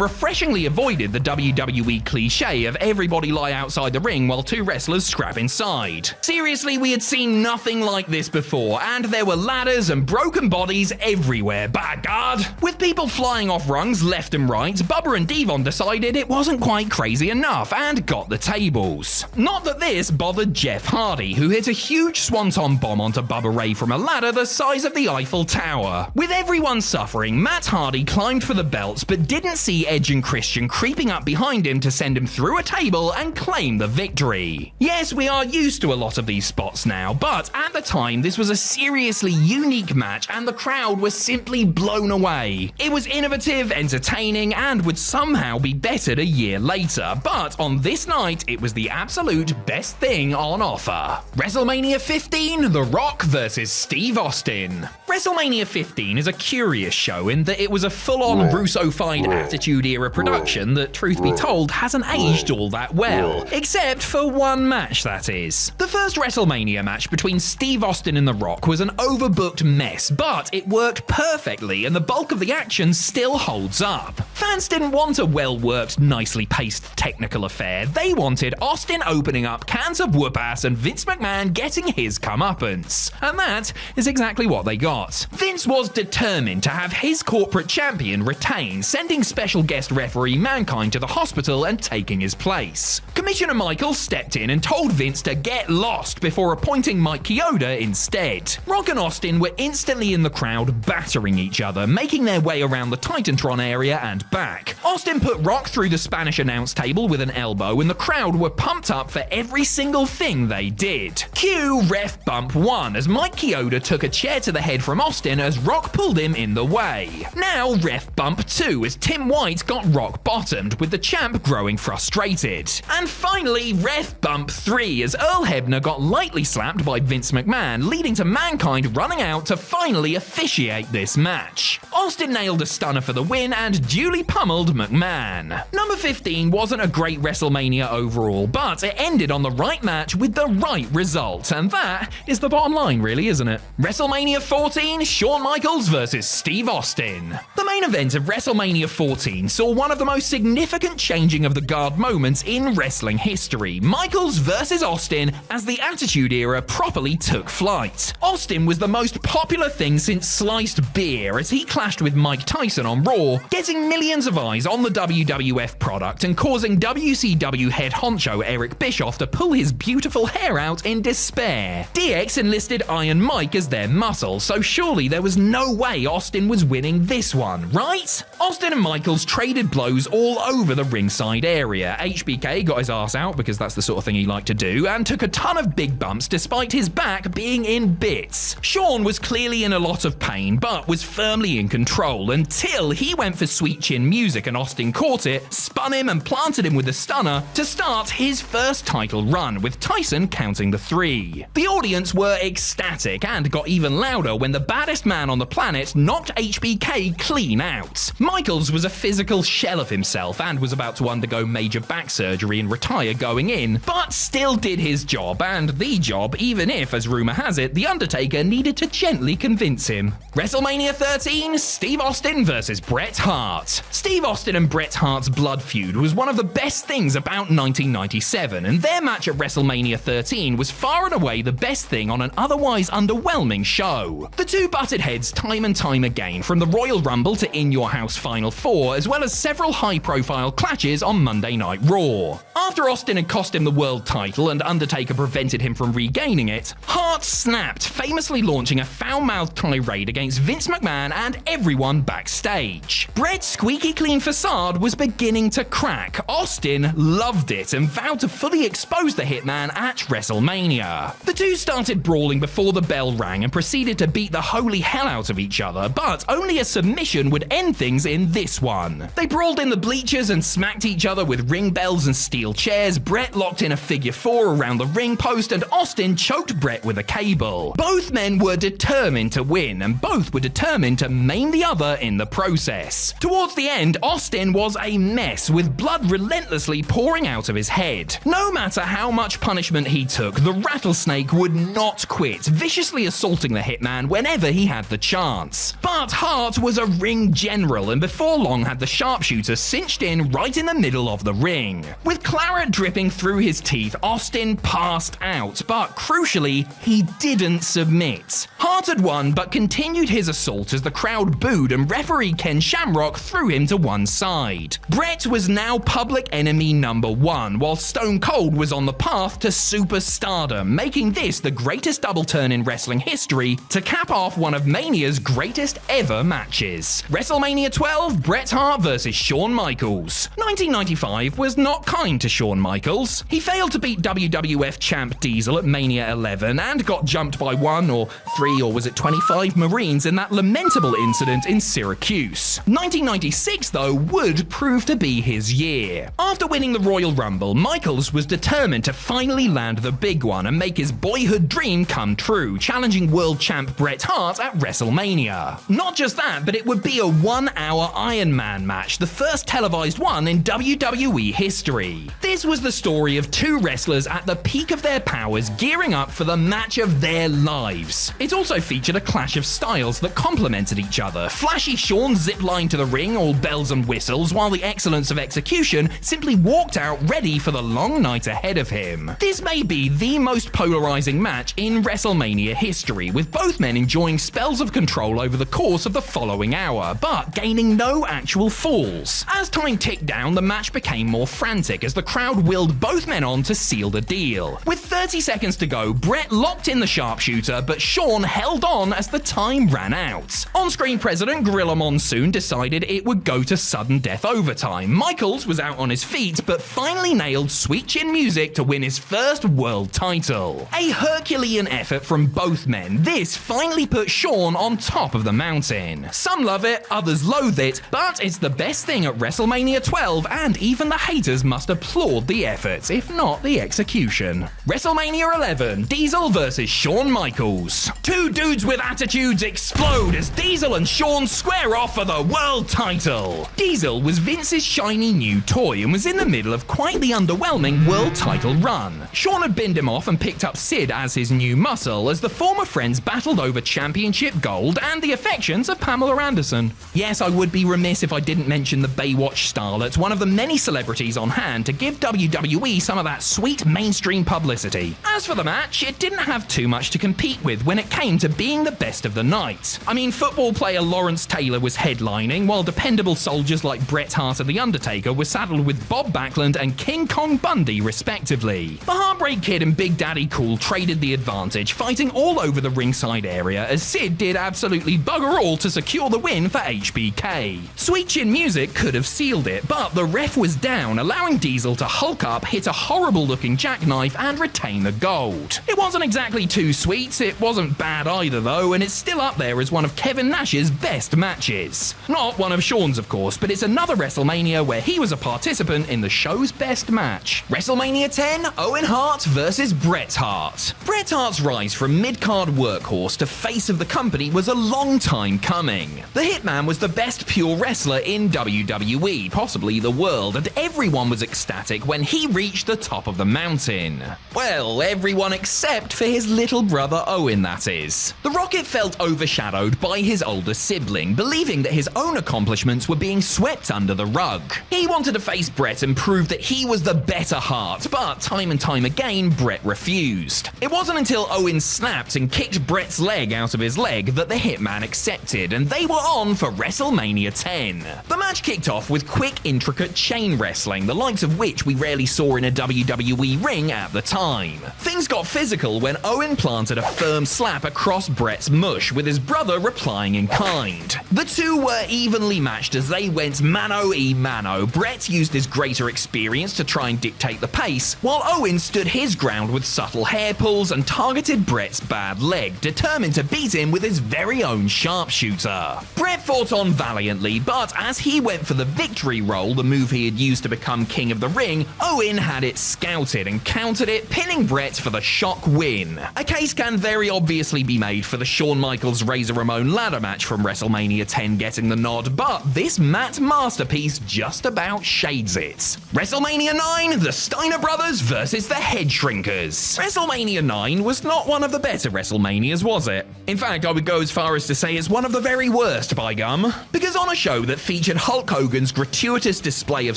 refreshingly avoided the WWE cliche of everybody lie outside the ring while 2 wrestlers scrap inside. Seriously, we had seen nothing like this before, and there were ladders and broken bodies everywhere, by God. With people flying off rungs left and right, Bubba and Devon decided it wasn't quite crazy enough and got the tables. Not that this bothered Jeff Hardy, who hit a huge swanton bomb onto Bubba Ray from a ladder the size of the Eiffel Tower. With everyone suffering, Matt Hardy climbed for the belts but didn't see Edge and Christian creeping up behind him to send him through a table and claim the victory. Yes, we are used to a lot of these spots now, but at the time this was a seriously unique match and the crowd was simply blown away. It was innovative, entertaining, and would somehow be bettered a year later, but on this night it was the absolute best thing on offer. WrestleMania 15, The Rock vs. Steve Austin. WrestleMania 15 is a curious show in that it was a full-on Russo-fied Attitude Era production that, truth be told, hasn't aged all that well. Except for one match, that is. The first WrestleMania match between Steve Austin and The Rock was an overbooked mess, but it worked perfectly and the bulk of the action still holds up. Fans didn't want a well-worked, nicely paced technical affair. They wanted Austin opening up cans of whoop-ass and Vince McMahon getting his comeuppance. And that is exactly what they got. Vince was determined to have his corporate champion retain, sending special guest referee Mankind to the hospital and taking his place. Commissioner Michael stepped in and told Vince to get lost before appointing Mike Chioda instead. Rock and Austin were instantly in the crowd battering each other, making their way around the Titantron area and back. Austin put Rock through the Spanish announce table with an elbow, and the crowd were pumped up for every single thing they did. Cue Ref Bump 1 as Mike Chioda took a chair to the head from Austin as Rock pulled him in the way. Now Ref Bump 2 as Tim White got Rock bottomed, with the champ growing frustrated. And finally Ref Bump 3 as Earl Hebner got lightly slapped by Vince McMahon, leading to Mankind running out to finally officiate this match. Austin nailed a stunner for the win and duly pummeled McMahon. Number 15 wasn't a great WrestleMania overall, but it ended on the right match with the right result, and that is the bottom line, really, isn't it? WrestleMania 14, Shawn Michaels versus Steve Austin. The main event of WrestleMania 14 saw one of the most significant changing of the guard moments in wrestling history, Michaels versus Austin, as the Attitude Era properly took flight. Austin was the most popular thing since sliced beer as he clashed with Mike Tyson on Raw, getting millions of eyes on the WWF product and causing WCW head honcho Eric Bischoff to pull his beautiful hair out in despair. DX enlisted Iron Mike as their muscle, so surely there was no way Austin was winning this one, right? Austin and Michaels traded blows all over the ringside area. HBK got his ass out because that's the sort of thing he liked to do, and took a ton of big bumps despite his back being in bits. Shawn was clearly in a lot of pain, but was firmly in control until he went for sweet chin music and Austin caught it, spun him and planted him with a stunner to start his first title run, with Tyson counting the 3. The audience were ecstatic and got even louder when the baddest man on the planet knocked HBK clean out. Michaels was a physical shell of himself and was about to undergo major back surgery and retire going in, but still did his job, and the job, even if, as rumor has it, The Undertaker needed to gently convince him. WrestleMania 13, Steve Austin versus Bret Hart. Steve Austin and Bret Hart's blood feud was one of the best things about 1997, and their match at WrestleMania 13 was far and away the best thing on an otherwise underwhelming show. The two butted heads time and time again, from the Royal Rumble to In Your House Final 4, as well as several high-profile clashes on Monday Night Raw. After Austin had cost him the world title and Undertaker prevented him from regaining it, Hart snapped, famously launching a foul-mouthed tirade against Vince McMahon and everyone backstage. Bret's squeaky clean facade was beginning to crack. Austin loved it and vowed to fully expose the Hitman at WrestleMania. The two started brawling before the bell rang and proceeded to beat the holy hell out of each other, but only a submission would end things in this one. They brawled in the bleachers and smacked each other with ring bells and steel chairs. Bret locked in a figure 4 around the ring post and Austin choked Bret with a cable. Both men were determined to win, and both were determined to maim the other in the process. Towards the end, Austin was a mess, with blood relentlessly pouring out of his head. No matter how much punishment he took, the rattlesnake would not quit, viciously assaulting the Hitman whenever he had the chance. But Hart was a ring general, and before long had the sharpshooter cinched in right in the middle of the ring. With claret dripping through his teeth, Austin passed out, but crucially, he didn't submit. Hart had won, but continued his assault as the crowd booed and referee Ken Shamrock threw him to one side. Bret was now public enemy number 1, while Stone Cold was on the path to superstardom, making this the greatest double turn in wrestling history to cap off one of Mania's greatest ever matches. WrestleMania 12, Bret Hart versus Shawn Michaels. 1995 was not kind to Shawn Michaels. He failed to beat WWF champ Diesel at Mania 11 and got jumped by 1 or 3 or was it 25 Marines in that lamentable incident in Syracuse. 1996, though, would prove to be his year. After winning the Royal Rumble, Michaels was determined to finally land the big one and make his boyhood dream come true, challenging world champ Bret Hart at WrestleMania. Not just that, but it would be a 1-hour Iron Man match, the first televised one in WWE history. This was the story of two wrestlers at the peak of their powers gearing up for the match of their lives. It also featured a clash of styles that complemented each other. Flashy Shawn ziplined to the ring, all bells and whistles, while the excellence of execution simply walked out ready for the long night ahead of him. This may be the most polarizing match in WrestleMania history, with both men enjoying spells of control over the course of the following hour, but gaining no actual falls. As time ticked down, the match became more frantic as the crowd willed both men on to seal the deal. With 30 seconds to go, Bret locked in the sharpshooter, but Shawn held held on as the time ran out. On-screen president Gorilla Monsoon decided it would go to sudden death overtime. Michaels was out on his feet, but finally nailed Sweet Chin Music to win his first world title. A Herculean effort from both men, this finally put Shawn on top of the mountain. Some love it, others loathe it, but it's the best thing at WrestleMania 12, and even the haters must applaud the effort, if not the execution. WrestleMania 11, Diesel vs. Shawn Michaels. Two dudes with attitudes explode as Diesel and Shawn square off for the world title. Diesel was Vince's shiny new toy and was in the middle of quite the underwhelming world title run. Shawn had binned him off and picked up Sid as his new muscle as the former friends battled over championship gold and the affections of Pamela Anderson. Yes, I would be remiss if I didn't mention the Baywatch starlet, one of the many celebrities on hand to give WWE some of that sweet mainstream publicity. As for the match, it didn't have too much to compete with when it came to being the best of the night. I mean, football player Lawrence Taylor was headlining, while dependable soldiers like Bret Hart and The Undertaker were saddled with Bob Backlund and King Kong Bundy, respectively. The Heartbreak Kid and Big Daddy Cool traded the advantage, fighting all over the ringside area as Sid did absolutely bugger all to secure the win for HBK. Sweet Chin Music could have sealed it, but the ref was down, allowing Diesel to hulk up, hit a horrible-looking jackknife, and retain the gold. It wasn't exactly too sweet, it wasn't bad either though, and it's still up there as one of Kevin Nash's best matches. Not one of Shawn's, of course, but it's another WrestleMania where he was a participant in the show's best match. WrestleMania 10, Owen Hart vs. Bret Hart. Bret Hart's rise from mid-card workhorse to face of the company was a long time coming. The Hitman was the best pure wrestler in WWE, possibly the world, and everyone was ecstatic when he reached the top of the mountain. Well, everyone except for his little brother Owen, that is. The Rocket felt overshadowed by his older sibling, believing that his own accomplishments were being swept under the rug. He wanted to face Bret and prove that he was the better Hart, but time and time again, Bret refused. It wasn't until Owen snapped and kicked Bret's leg out of his leg that the Hitman accepted, and they were on for WrestleMania 10. The match kicked off with quick, intricate chain wrestling, the likes of which we rarely saw in a WWE ring at the time. Things got physical when Owen planted a firm slap across Bret's mush, with his brother replying in kind. The two were evenly matched as they went mano-a-mano. Bret used his greater experience to try and dictate the pace, while Owen stood his ground with subtle hair pulls and targeted Bret's bad leg, determined to beat him with his very own sharpshooter. Bret fought on valiantly, but as he went for the victory roll, the move he had used to become king of the ring, Owen had it scouted and countered it, pinning Bret for the shock win. A case can very obviously be made for the Shawn Michaels Razor Ramon ladder match from WrestleMania 10 getting the nod, but this matte masterpiece just about shades it. WrestleMania 9, the Steiner Brothers versus the Head Shrinkers. WrestleMania 9 was not one of the better WrestleManias, was it? In fact, I would go as far as to say it's one of the very worst, by gum. Because on a show that featured Hulk Hogan's gratuitous display of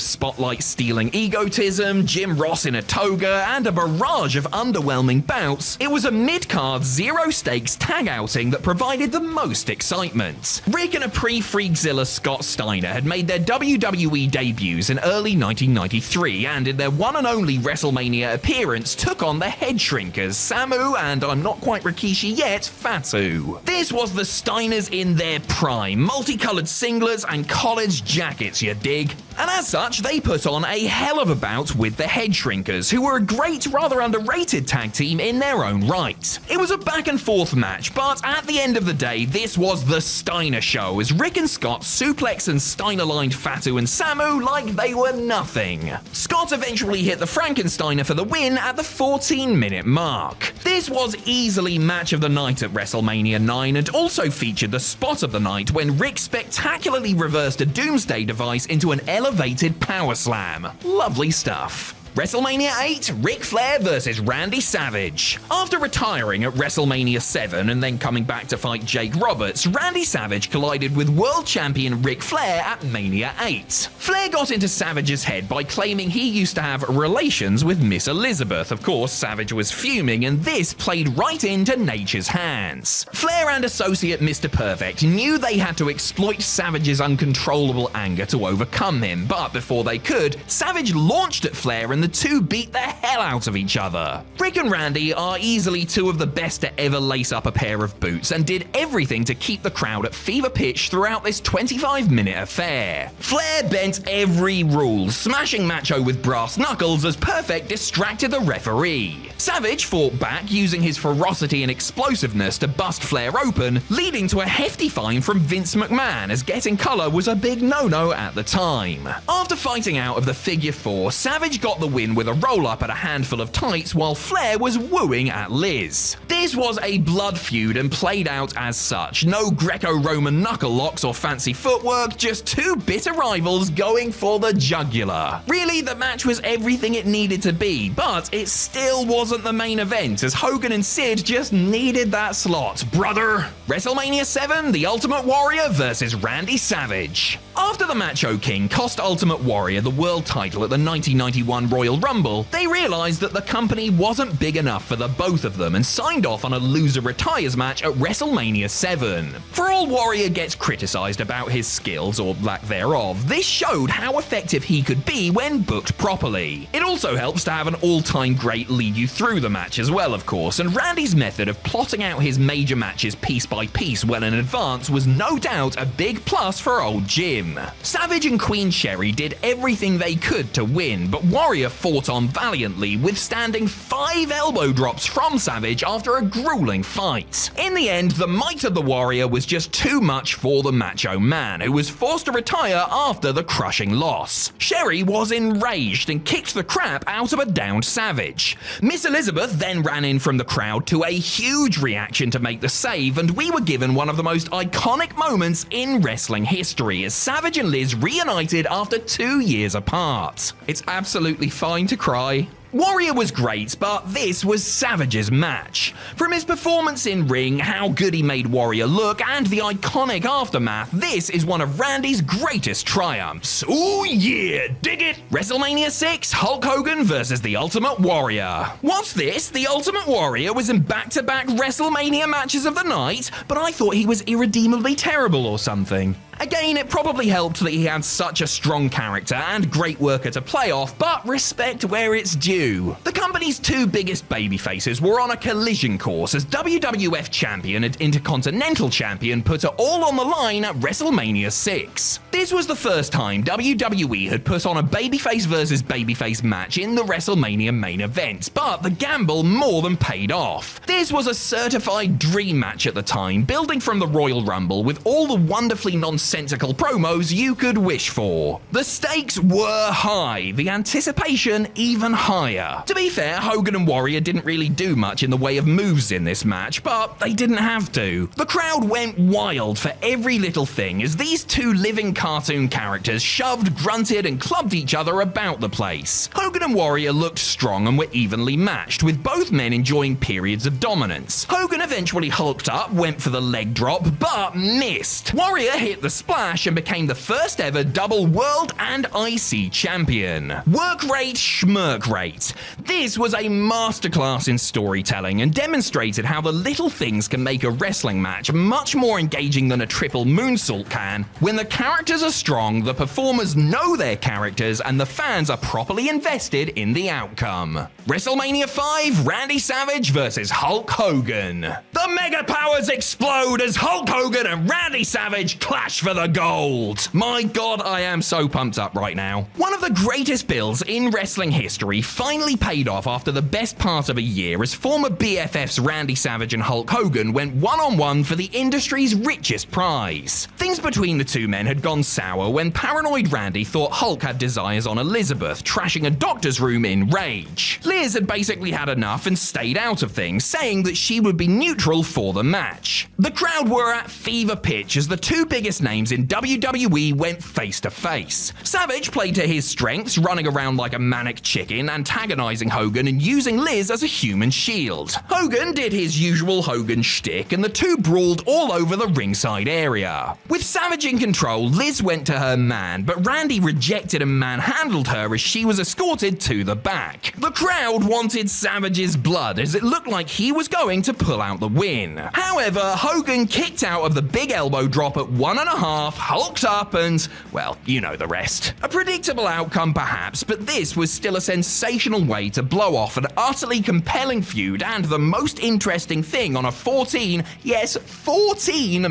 spotlight-stealing egotism, Jim Ross in a toga, and a barrage of underwhelming bouts, it was a mid-card, zero-stakes tag outing that provided the most excitement. Rick and a pre-Freakzilla Scott Steiner had made their WWE debuts in early 1993, and in their one and only WrestleMania appearance took on the Head Shrinkers, Samu, and I'm not quite Rikishi yet, Fatu. This was the Steiners in their prime, multicolored singlets and collared jackets, you dig? And as such, they put on a hell of a bout with the Head Shrinkers, who were a great, rather underrated tag team in their own right. It was a back and forth match, but at the end of the day, this was the Steiner show, as Rick and Scott suplex and Steiner-lined Fatu and Samu like they were nothing. Scott eventually hit the Frankensteiner for the win at the 14-minute mark. This was easily match of the night at WrestleMania 9, and also featured the spot of the night when Rick spectacularly reversed a Doomsday device into an elevated power slam. Lovely stuff. WrestleMania 8, Ric Flair vs. Randy Savage. After retiring at WrestleMania 7 and then coming back to fight Jake Roberts, Randy Savage collided with world champion Ric Flair at Mania 8. Flair got into Savage's head by claiming he used to have relations with Miss Elizabeth. Of course, Savage was fuming, and this played right into nature's hands. Flair and associate Mr. Perfect knew they had to exploit Savage's uncontrollable anger to overcome him, but before they could, Savage launched at Flair and and the two beat the hell out of each other. Rick and Randy are easily two of the best to ever lace up a pair of boots and did everything to keep the crowd at fever pitch throughout this 25-minute affair. Flair bent every rule, smashing Macho with brass knuckles as Perfect distracted the referee. Savage fought back using his ferocity and explosiveness to bust Flair open, leading to a hefty fine from Vince McMahon as getting color was a big no-no at the time. After fighting out of the figure four, Savage got the win with a roll-up at a handful of tights while Flair was wooing at Liz. This was a blood feud and played out as such. No Greco-Roman knuckle locks or fancy footwork, just two bitter rivals going for the jugular. Really, the match was everything it needed to be, but it still wasn't the main event as Hogan and Sid just needed that slot, brother. WrestleMania 7, The Ultimate Warrior versus Randy Savage. After the Macho King cost Ultimate Warrior the world title at the 1991 Royal Rumble, they realized that the company wasn't big enough for the both of them and signed off on a loser retires match at WrestleMania 7. For all Warrior gets criticized about his skills or lack thereof, this showed how effective he could be when booked properly. It also helps to have an all-time great lead you through the match as well, of course, and Randy's method of plotting out his major matches piece by piece well in advance was no doubt a big plus for old Jim. Savage and Queen Sherry did everything they could to win, but Warrior fought on valiantly, withstanding 5 elbow drops from Savage after a grueling fight. In the end, the might of the Warrior was just too much for the Macho Man, who was forced to retire after the crushing loss. Sherry was enraged and kicked the crap out of a downed Savage. Miss Elizabeth then ran in from the crowd to a huge reaction to make the save, and we were given one of the most iconic moments in wrestling history as Savage and Liz reunited after 2 years apart. It's absolutely fine to cry. Warrior was great, but this was Savage's match. From his performance in ring, how good he made Warrior look, and the iconic aftermath, this is one of Randy's greatest triumphs. Ooh yeah, dig it! WrestleMania 6, Hulk Hogan versus The Ultimate Warrior. What's this? The Ultimate Warrior was in back-to-back WrestleMania matches of the night, but I thought he was irredeemably terrible or something. Again, it probably helped that he had such a strong character and great worker to play off, but respect where it's due. The company's two biggest babyfaces were on a collision course as WWF Champion and Intercontinental Champion put it all on the line at WrestleMania 6. This was the first time WWE had put on a babyface versus babyface match in the WrestleMania main event, but the gamble more than paid off. This was a certified dream match at the time, building from the Royal Rumble with all the wonderfully nonsensical promos you could wish for. The stakes were high, the anticipation even higher. To be fair, Hogan and Warrior didn't really do much in the way of moves in this match, but they didn't have to. The crowd went wild for every little thing as these two living cartoon characters shoved, grunted, and clubbed each other about the place. Hogan and Warrior looked strong and were evenly matched, with both men enjoying periods of dominance. Hogan eventually hulked up, went for the leg drop, but missed. Warrior hit the splash and became the first ever double world and IC champion. Work rate, schmirk rate. This was a masterclass in storytelling and demonstrated how the little things can make a wrestling match much more engaging than a triple moonsault can. When the characters are strong, the performers know their characters, and the fans are properly invested in the outcome. WrestleMania 5, Randy Savage versus Hulk Hogan. The mega powers explode as Hulk Hogan and Randy Savage clash for the gold. My God, I am so pumped up right now. One of the greatest builds in wrestling history finally paid off after the best part of a year as former BFFs Randy Savage and Hulk Hogan went one-on-one for the industry's richest prize. Things between the two men had gone sour when paranoid Randy thought Hulk had desires on Elizabeth, trashing a doctor's room in rage. Liz had basically had enough and stayed out of things, saying that she would be neutral for the match. The crowd were at fever pitch as the two biggest names in WWE went face to face. Savage played to his strengths, running around like a manic chicken, antagonizing Hogan and using Liz as a human shield. Hogan did his usual Hogan shtick and the two brawled all over the ringside area. With Savage in control, Liz went to her man, but Randy rejected and manhandled her as she was escorted to the back. The crowd wanted Savage's blood as it looked like he was going to pull out the win. win. However, Hogan kicked out of the big elbow drop at 1.5, hulked up and, well, you know the rest. A predictable outcome perhaps, but this was still a sensational way to blow off an utterly compelling feud and the most interesting thing on a 14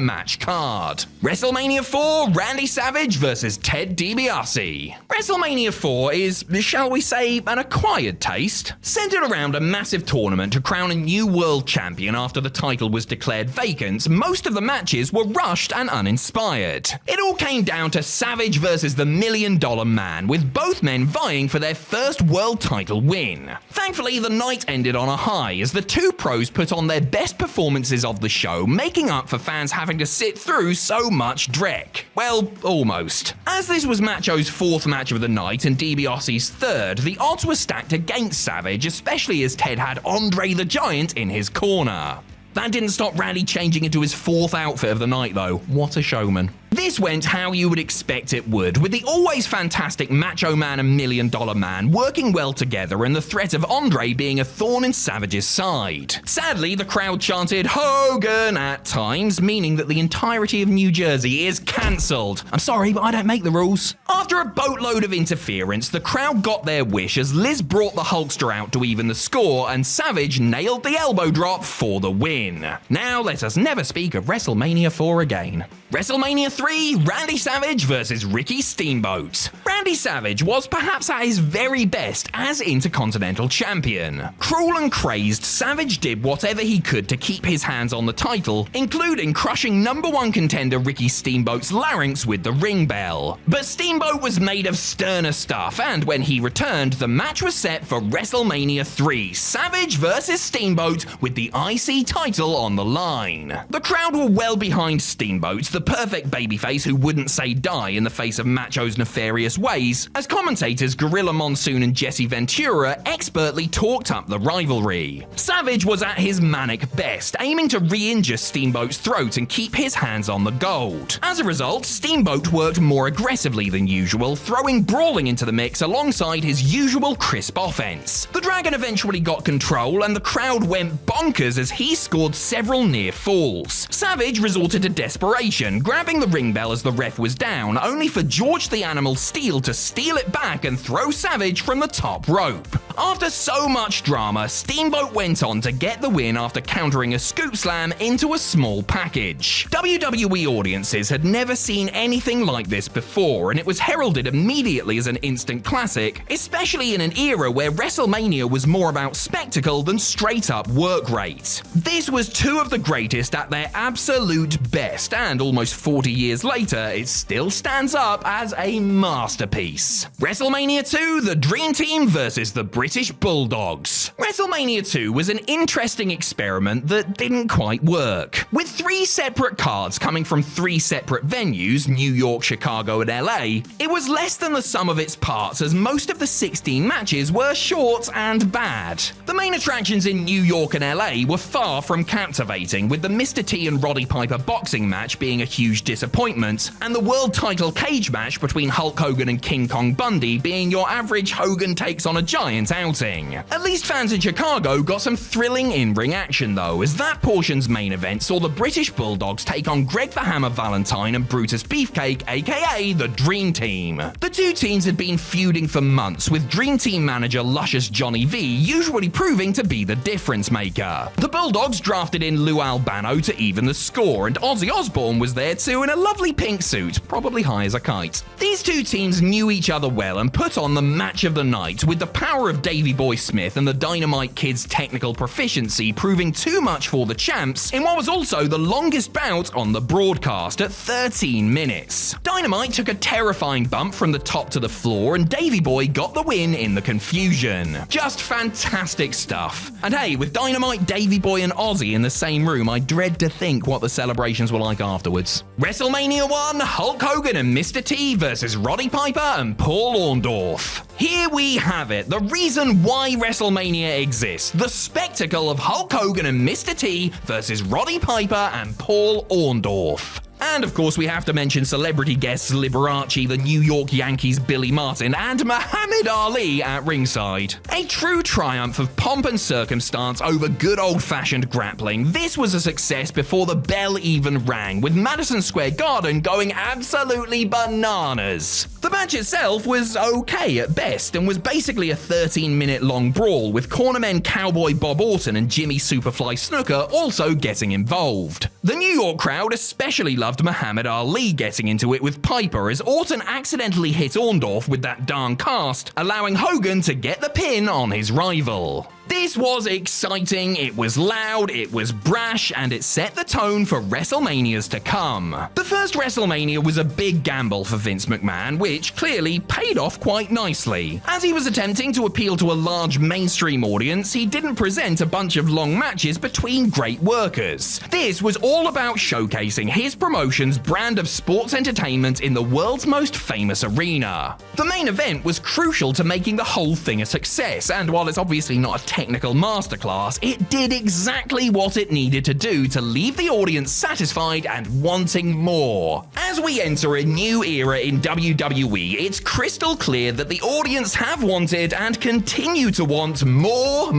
match card. WrestleMania 4, Randy Savage vs. Ted DiBiase. WrestleMania 4 is, shall we say, an acquired taste. Centered around a massive tournament to crown a new world champion after the title was declared vacant, most of the matches were rushed and uninspired. It all came down to Savage versus the $1 Million Man, with both men vying for their first world title win. Thankfully, the night ended on a high as the two pros put on their best performances of the show, making up for fans having to sit through so much dreck. Well, almost. As this was Macho's fourth match of the night and DiBiase's third, the odds were stacked against Savage, especially as Ted had Andre the Giant in his corner. That didn't stop Randy changing into his fourth outfit of the night though. What a showman. This went how you would expect it would, with the always fantastic Macho Man and $1 Million Man working well together and the threat of Andre being a thorn in Savage's side. Sadly, the crowd chanted Hogan at times, meaning that the entirety of New Jersey is cancelled. I'm sorry, but I don't make the rules. After a boatload of interference, the crowd got their wish as Liz brought the Hulkster out to even the score and Savage nailed the elbow drop for the win. Now let us never speak of WrestleMania 4 again. WrestleMania 3, Randy Savage vs. Ricky Steamboat. Randy Savage was perhaps at his very best as Intercontinental Champion. Cruel and crazed, Savage did whatever he could to keep his hands on the title, including crushing #1 contender Ricky Steamboat's larynx with the ring bell. But Steamboat was made of sterner stuff, and when he returned, the match was set for WrestleMania 3, Savage vs. Steamboat with the IC title on the line. The crowd were well behind Steamboat, the perfect babyface who wouldn't say die in the face of Macho's nefarious ways, as commentators Gorilla Monsoon and Jesse Ventura expertly talked up the rivalry. Savage was at his manic best, aiming to re-injure Steamboat's throat and keep his hands on the gold. As a result, Steamboat worked more aggressively than usual, throwing brawling into the mix alongside his usual crisp offense. The Dragon eventually got control and the crowd went bonkers as he scored several near falls. Savage resorted to desperation, grabbing the ring bell as the ref was down, only for George the Animal Steel to steal it back and throw Savage from the top rope. After so much drama, Steamboat went on to get the win after countering a scoop slam into a small package. WWE audiences had never seen anything like this before, and it was heralded immediately as an instant classic, especially in an era where WrestleMania was more about spectacle than straight-up work rate. This was two of the greatest at their absolute best, and almost 40 years later, it still stands up as a masterpiece. WrestleMania 2, the Dream Team versus the British Bulldogs. WrestleMania 2 was an interesting experiment that didn't quite work. With 3 separate cards coming from 3 separate venues, New York, Chicago, and LA, it was less than the sum of its parts as most of the 16 matches were short and bad. The main attractions in New York and LA were far from captivating, with the Mr. T and Roddy Piper boxing match being a huge disappointment, and the world title cage match between Hulk Hogan and King Kong Bundy being your average Hogan takes on a giant outing. At least fans in Chicago got some thrilling in-ring action though, as that portion's main event saw the British Bulldogs take on Greg the Hammer Valentine and Brutus Beefcake, aka the Dream Team. The two teams had been feuding for months, with Dream Team manager Luscious Johnny V usually proving to be the difference maker. The Bulldogs drafted in Lou Albano to even the score, and Ozzy Osbourne was there too in a lovely pink suit, probably high as a kite. These two teams knew each other well and put on the match of the night, with the power of Davey Boy Smith and the Dynamite Kid's technical proficiency proving too much for the champs in what was also the longest bout on the broadcast at 13 minutes. Dynamite took a terrifying bump from the top to the floor and Davey Boy got the win in the confusion. Just fantastic stuff. And hey, with Dynamite, Davey Boy and Ozzy in the same room, I dread to think what the celebrations were like afterwards. WrestleMania 1, Hulk Hogan and Mr. T versus Roddy Piper and Paul Orndorff. Here we have it, the reason why WrestleMania exists, the spectacle of Hulk Hogan and Mr. T versus Roddy Piper and Paul Orndorff. And of course, we have to mention celebrity guests Liberace, the New York Yankees' Billy Martin, and Muhammad Ali at ringside. A true triumph of pomp and circumstance over good old-fashioned grappling. This was a success before the bell even rang, with Madison Square Garden going absolutely bananas. The match itself was okay at best, and was basically a 13-minute long brawl, with cornermen Cowboy Bob Orton and Jimmy Superfly Snuka also getting involved. The New York crowd especially loved Muhammad Ali getting into it with Piper, as Orton accidentally hit Orndorff with that darn cast, allowing Hogan to get the pin on his rival. This was exciting, it was loud, it was brash, and it set the tone for WrestleManias to come. The first WrestleMania was a big gamble for Vince McMahon, which clearly paid off quite nicely. As he was attempting to appeal to a large mainstream audience, he didn't present a bunch of long matches between great workers. This was all about showcasing his promotion's brand of sports entertainment in the world's most famous arena. The main event was crucial to making the whole thing a success, and while it's obviously not a technical masterclass, it did exactly what it needed to do to leave the audience satisfied and wanting more. As we enter a new era in WWE, it's crystal clear that the audience have wanted and continue to want more.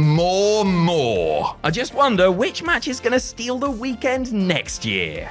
I just wonder which match is going to steal the weekend next year.